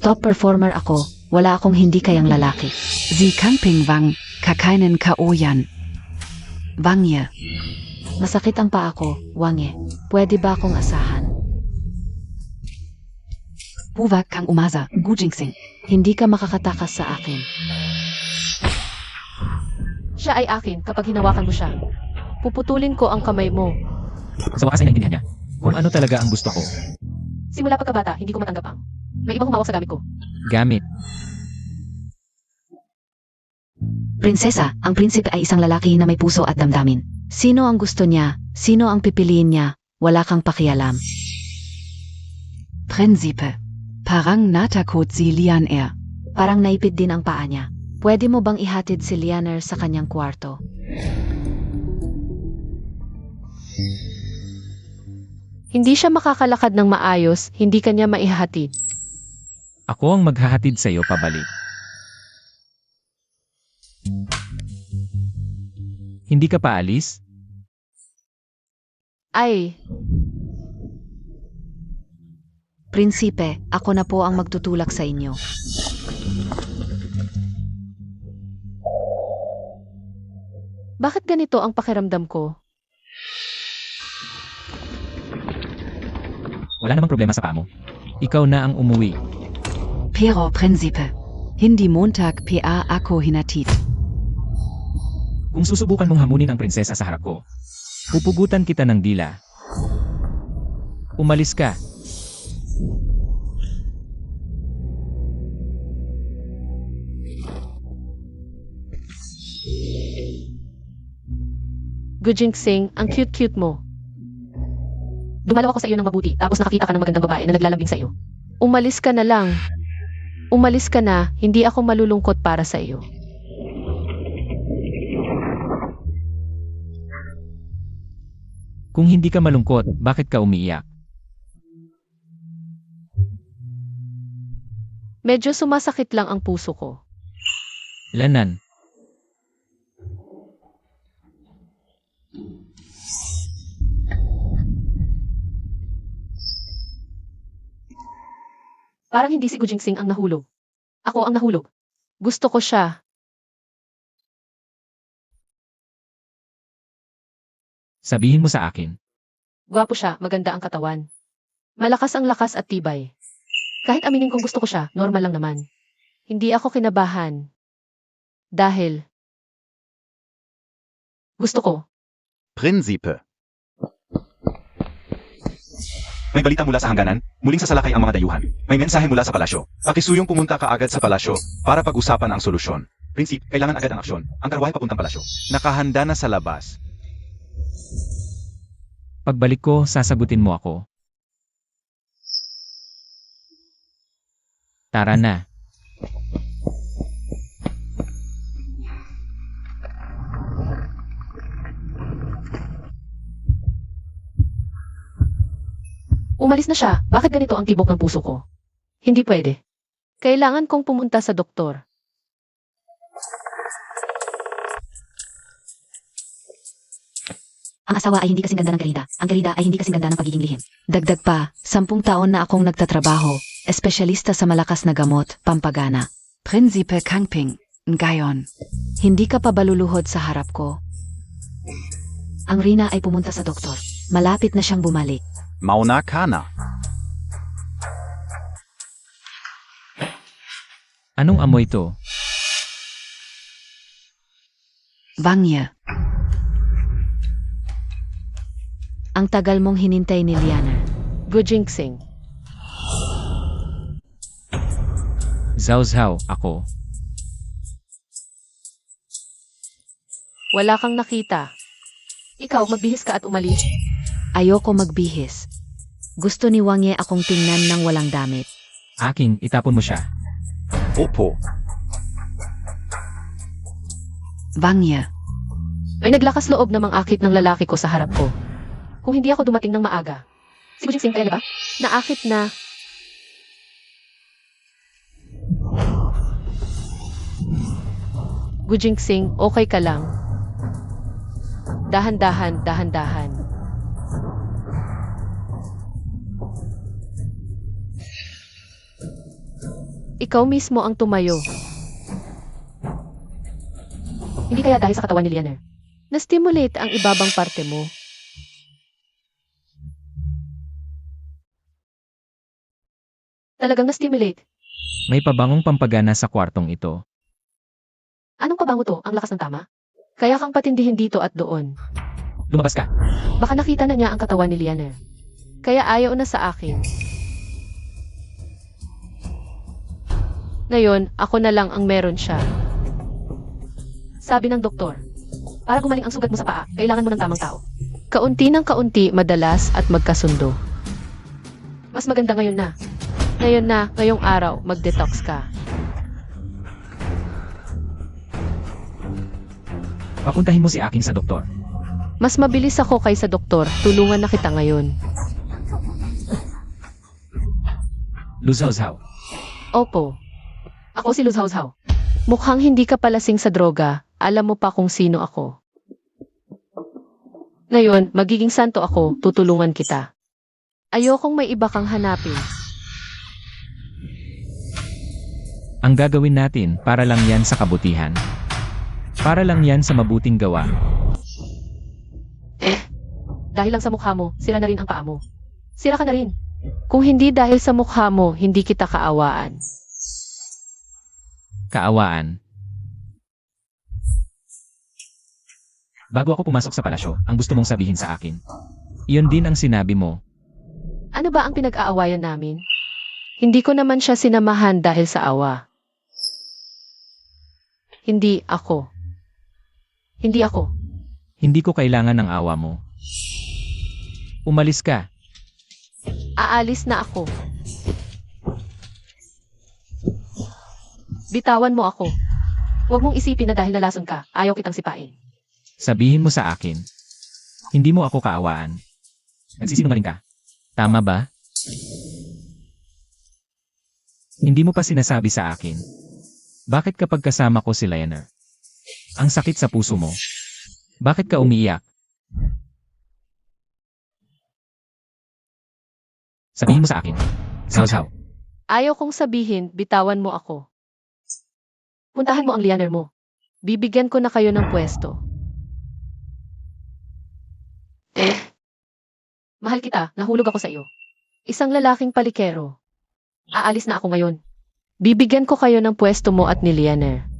Top performer ako, wala akong hindi kayang lalaki. Sie kann Ping Wang, keinen K.O. yan. Wang Ye. Masakit ang paa ko, Wang Ye. Pwede ba akong asahan? Buwa kang umasa, Gujingsing. Hindi ka makakatakas sa akin. Siya ay akin kapag hinawakan mo siya. Puputulin ko ang kamay mo. Sa wakas ay naintindihan niya. Kung ano talaga ang gusto ko. Simula pagkabata, hindi ko matanggap ang. May ibang humawak sa gamit ko. Gamit. Prinsesa, ang prinsipe ay isang lalaki na may puso at damdamin. Sino ang gusto niya? Sino ang pipiliin niya? Wala kang pakialam. Prinsipe. Parang natakot si Lian Er. Parang naipid din ang paa niya. Pwede mo bang ihatid si Leaner sa kanyang kwarto? Hindi siya makakalakad ng maayos, hindi kanya maihatid. Ako ang maghahatid sa'yo pabalik. Hindi ka pa alis? Ay, Prinsipe, ako na po ang magtutulak sa inyo. bakit ganito ang pakiramdam ko? Wala namang problema sa paa mo. Ikaw na ang umuwi. Pero Prinsipe. Hindi Montag PA ako hinatit. Kung susubukan mong hamunin ang prinsesa sa harap ko, pupugutan kita ng dila. Umalis ka. Gujingsing, ang cute-cute mo. Dumalaw ako sa iyo ng mabuti, tapos nakakita ka ng magandang babae na naglalambing sa iyo. Umalis ka na lang. Umalis ka na, hindi ako malulungkot para sa iyo. Kung hindi ka malungkot, bakit ka umiiyak? Medyo sumasakit lang ang puso ko. Lanan. Parang hindi si Gujingsing ang nahulog. Ako ang nahulog. Gusto ko siya. Sabihin mo sa akin. Gwapo siya, maganda ang katawan. Malakas ang lakas at tibay. Kahit aminin kong gusto ko siya, normal lang naman. Hindi ako kinabahan. Dahil gusto ko. Prinsipe. May balita mula sa hangganan, muling sasalakay ang mga dayuhan. May mensahe mula sa palasyo. Pakisuyong pumunta ka agad sa palasyo para pag-usapan ang solusyon. Prinsip, kailangan agad ang aksyon. Ang karwahe papuntang palasyo. Nakahanda na sa labas. Pagbalik ko, sasagutin mo ako. Tara na. Umalis na siya. Bakit ganito ang tibok ng puso ko? Hindi pwede. Kailangan kong pumunta sa doktor. Ang asawa ay hindi kasing ganda ng Gerida. Ang Gerida ay hindi kasing ganda ng pagiging lihim. Dagdag pa, 10 taon na akong nagtatrabaho, espesyalista sa malakas na gamot, pampagana. Prinsipe Kangping, Ngayon. Hindi ka pa baluluhod sa harap ko. Ang Rina ay pumunta sa doktor. Malapit na siyang bumalik. Mauna ka na. Anong amoy to? Vanya. Ang tagal mong hinintay ni Liana. Gujinxing. Zhao, ako. Wala kang nakita. Ikaw, magbihis ka at umalis. Ayoko magbihis. Gusto ni Wangye akong tingnan ng walang damit. Aking, itapon mo siya. Opo. Vanya. May naglakas loob namang akit ng lalaki ko sa harap ko. Kung hindi ako dumating ng maaga. Si Gujinxing kaya ba? Naakit na. Gujinxing, okay ka lang. Dahan-dahan, dahan-dahan. Ikaw mismo ang tumayo. Hindi kaya dahil sa katawan ni Lianer. Na-stimulate ang ibabang parte mo. Talagang na-stimulate. May pabangong pampagana sa kwartong ito. Anong pabango to? Ang lakas ng tama? Kaya kang patindihin dito at doon. Lumabas ka. Baka nakita na niya ang katawan ni Lianer. Kaya ayaw na sa akin. Ngayon, ako na lang ang meron siya. Sabi ng doktor, para gumaling ang sugat mo sa paa, kailangan mo ng tamang tao. Kaunti ng kaunti, madalas at magkasundo. Mas maganda ngayon na. Ngayon na, ngayong araw, mag-detox ka. Papuntahin mo si Aking sa doktor. Mas mabilis ako kaysa doktor, tulungan na kita ngayon. Luzhao. Opo. Ako si Luz Hao. Mukhang hindi ka palasing sa droga, alam mo pa kung sino ako. Ngayon, magiging santo ako, tutulungan kita. Ayokong may iba kang hanapin. Ang gagawin natin para lang yan sa kabutihan. Para lang yan sa mabuting gawa. Dahil lang sa mukha mo, sira na rin ang paa mo. Sira ka na rin. Kung hindi dahil sa mukha mo, hindi kita kaawaan. Kaawaan. Bago ako pumasok sa palasyo, ang gusto mong sabihin sa akin. Iyon din ang sinabi mo. Ano ba ang pinag-aawayan namin? Hindi ko naman siya sinamahan dahil sa awa. Hindi ako. Hindi ako. Hindi ko kailangan ng awa mo. Umalis ka. Aalis na ako. Bitawan mo ako. Huwag mong isipin na dahil nalason ka, ayaw kitang sipain. Sabihin mo sa akin. Hindi mo ako kaawaan. Nagsisinungaling ka. Tama ba? Hindi mo pa sinasabi sa akin. Bakit kapag kasama ko si Lianer? Ang sakit sa puso mo. Bakit ka umiiyak? Sabihin mo sa akin. Zhao. Ayaw kong sabihin, bitawan mo ako. Puntahan mo ang Lianer mo. Bibigyan ko na kayo ng pwesto. Mahal kita, nahulog ako sa iyo. Isang lalaking palikero. Aalis na ako ngayon. Bibigyan ko kayo ng pwesto mo at ni Lianer.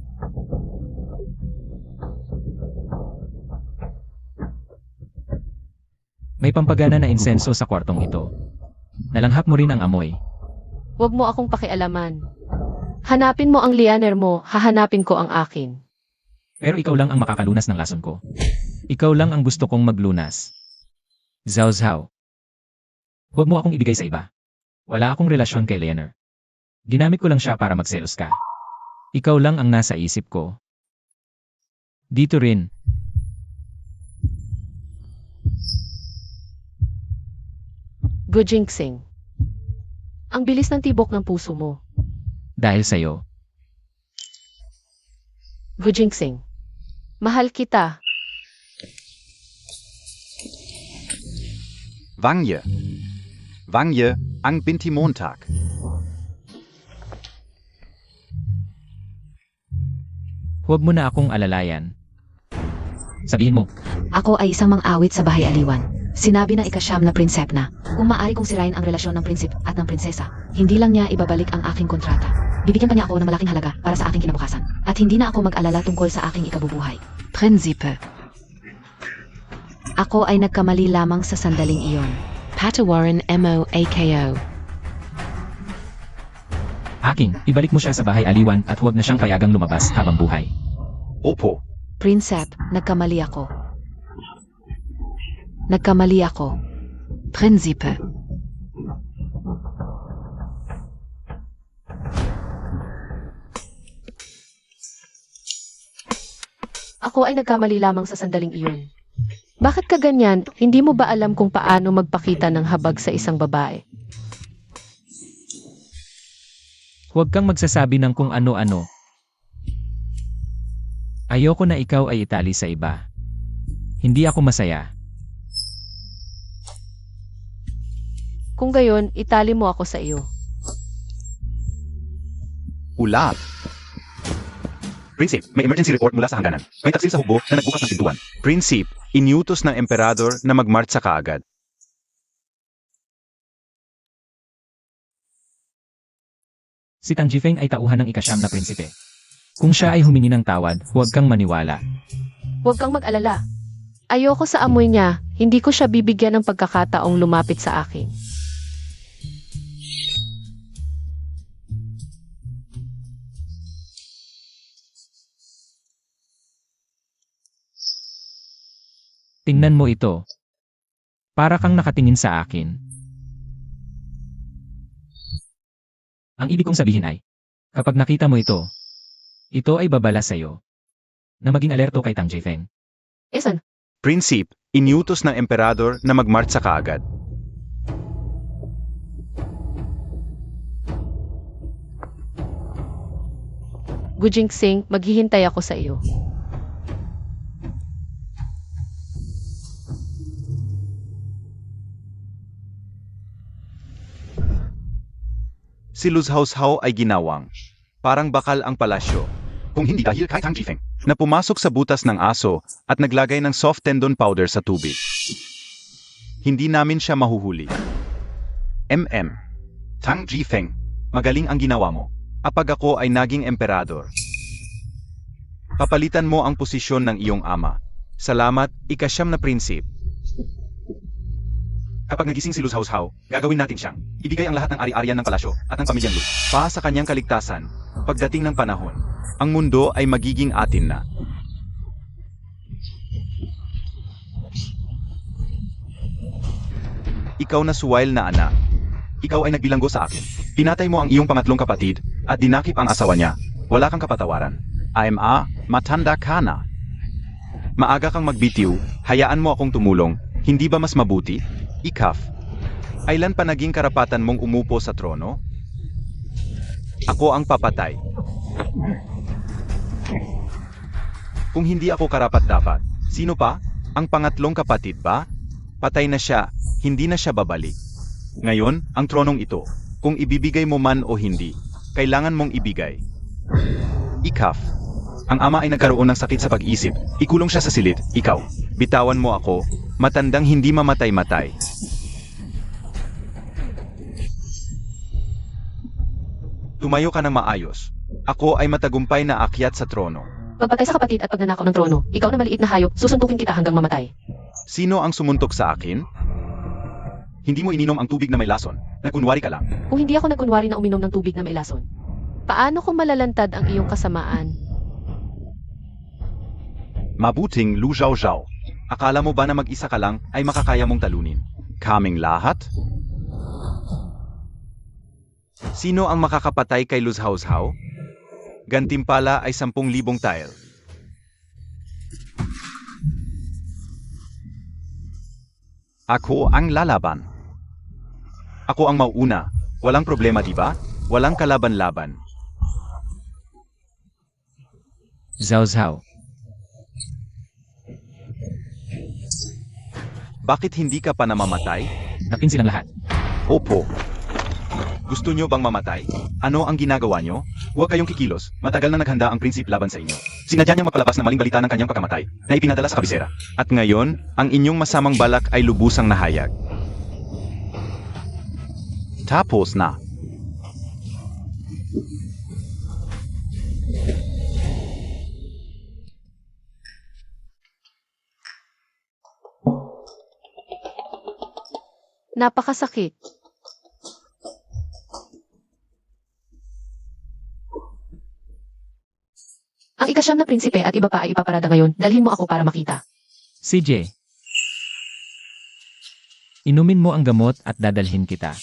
May pampagana na insenso sa kwartong ito. Nalanghap mo rin ang amoy. Huwag mo akong pakialaman. Hanapin mo ang lianer mo, hahanapin ko ang akin. Pero ikaw lang ang makakalunas ng lason ko. Ikaw lang ang gusto kong maglunas. Zhao Zhao. Huwag mo akong ibigay sa iba. Wala akong relasyon kay Leonard. Ginamit ko lang siya para magselos ka. Ikaw lang ang nasa isip ko. Dito rin. Gujinxing. Ang bilis ng tibok ng puso mo. Dahil sa'yo. Gujinxing. Mahal kita. Wangye. Wangye, ang binti Montag. Huwag mo na akong alalayan. Sabihin mo, Ako ay isang mang-awit sa bahay aliwan. Sinabi ng ikasyam na prinsep na, kung maaari kong sirain ang relasyon ng prinsip at ng prinsesa, hindi lang niya ibabalik ang aking kontrata. Bibigyan pa niya ako ng malaking halaga para sa aking kinabukasan. At hindi na ako mag-alala tungkol sa aking ikabubuhay. Prinzipe. Ako ay nagkamali lamang sa sandaling iyon. Patawarin mo AKO. aking, ibalik mo siya sa bahay aliwan at huwag na siyang payagang lumabas habang buhay. Opo. Prinsep, nagkamali ako. Nagkamali ako. Prinzipe. Ako ay nagkamali lamang sa sandaling iyon. Bakit ka ganyan? Hindi mo ba alam kung paano magpakita ng habag sa isang babae? Huwag kang magsasabi ng kung ano-ano. Ayoko na ikaw ay itali sa iba. Hindi ako masaya. Kung gayon, itali mo ako sa iyo. Ulat. Prinsip, may emergency report mula sa hangganan. May taksil sa hugbo na nagbukas ng pintuan. Prinsip, inutos ng emperador na magmarcha kaagad. Si Tang Jifeng ay tauhan ng ikasyam na prinsipe. Kung siya ay humingi ng tawad, huwag kang maniwala. Huwag kang mag-alala. Ayoko sa amoy niya, hindi ko siya bibigyan ng pagkakataong lumapit sa akin. Tingnan mo ito. Para kang nakatingin sa akin. Ang ibig kong sabihin ay, kapag nakita mo ito ay babala sa'yo. Na maging alerto kay Tang Jifeng. Esan, Prinsip, inutos ng emperador na magmarcha kaagad. Gujinxing, maghihintay ako sa iyo. Si Luzhaushaw ay ginawang. Parang bakal ang palasyo. Kung hindi dahil kay Tang Jifeng, na pumasok sa butas ng aso at naglagay ng soft tendon powder sa tubig. Hindi namin siya mahuhuli. Tang Jifeng, magaling ang ginawa mo. Apag ako ay naging emperador. Papalitan mo ang posisyon ng iyong ama. Salamat, ikasyam na prinsip. Kapag nagising si Luzhaushaw, gagawin natin siyang ibigay ang lahat ng ari-arian ng palasyo at ng pamilyang Lu. Para sa kanyang kaligtasan, pagdating ng panahon, ang mundo ay magiging atin na. Ikaw na suwail na anak. Ikaw ay nagbilanggo sa akin. Pinatay mo ang iyong pangatlong kapatid at dinakip ang asawa niya. Wala kang kapatawaran. Matanda ka na. Maaga kang magbitiw, hayaan mo akong tumulong. Hindi ba mas mabuti? Ikaf, ailan pa naging karapatan mong umupo sa trono? Ako ang papatay. Kung hindi ako karapat-dapat, sino pa? Ang pangatlong kapatid ba? Patay na siya, hindi na siya babalik. Ngayon, ang tronong ito, kung ibibigay mo man o hindi, kailangan mong ibigay. Ikaf, ang ama ay nagkaroon ng sakit sa pag-isip, ikulong siya sa silid, ikaw, bitawan mo ako, matandang hindi mamatay-matay. Tumayo ka ng maayos. Ako ay matagumpay na akyat sa trono. pagpatay sa kapatid at pagnanakaw ng trono, ikaw na maliit na hayop, susuntukin kita hanggang mamatay. Sino ang sumuntok sa akin? Hindi mo ininom ang tubig na may lason. Nagkunwari ka lang. Kung hindi ako nagkunwari na uminom ng tubig na may lason, paano ko malalantad ang iyong kasamaan? Mabuting Lu Zhao. Akala mo ba na mag-isa ka lang ay makakaya mong talunin? Kaming lahat? Sino ang makakapatay kay Lu Zhao? Gantimpala ay 10,000 tile. Ako ang lalaban. Ako ang mauuna. Walang problema, di ba? Walang kalaban-laban. Zhao Zhao. Bakit hindi ka pa namamatay? Napin silang lahat. Opo. Gusto nyo bang mamatay? Ano ang ginagawa nyo? Huwag kayong kikilos. Matagal na naghanda ang prinsip laban sa inyo. Sinadya niyang mapalabas ng maling balita ng kanyang pagkamatay na ipinadala sa kabisera. At ngayon, ang inyong masamang balak ay lubusang nahayag. Tapos na. Napakasakit. Ang ikasyam na prinsipe at iba pa ay ipaparada ngayon. Dalhin mo ako para makita. CJ. Inumin mo ang gamot at dadalhin kita.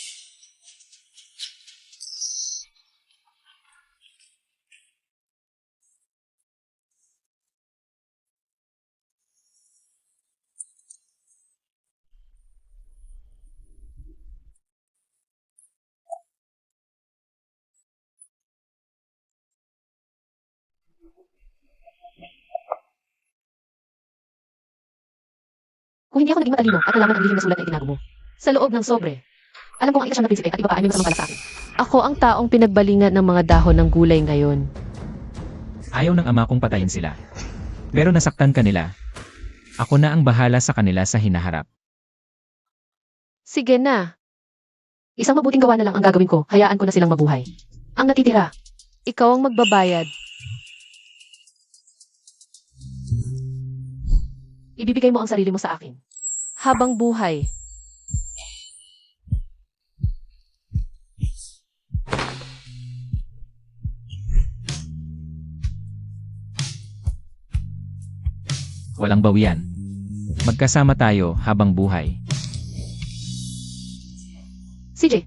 Kung hindi ako naging matalino at nalaman ang lihim na sulat na itinago mo. Sa loob ng sobre. Alam kong ang ikasyam na prinsipe at iba pa ay may masamang balak sa akin. Ako ang taong pinagbalingan ng mga dahon ng gulay ngayon. Ayaw ng ama kong patayin sila. Pero nasaktan ka nila. Ako na ang bahala sa kanila sa hinaharap. Sige na. Isang mabuting gawa na lang ang gagawin ko. Hayaan ko na silang mabuhay. Ang natitira. Ikaw ang magbabayad. Ibibigay mo ang sarili mo sa akin. Habang buhay. Walang bawian. Magkasama tayo habang buhay. CJ,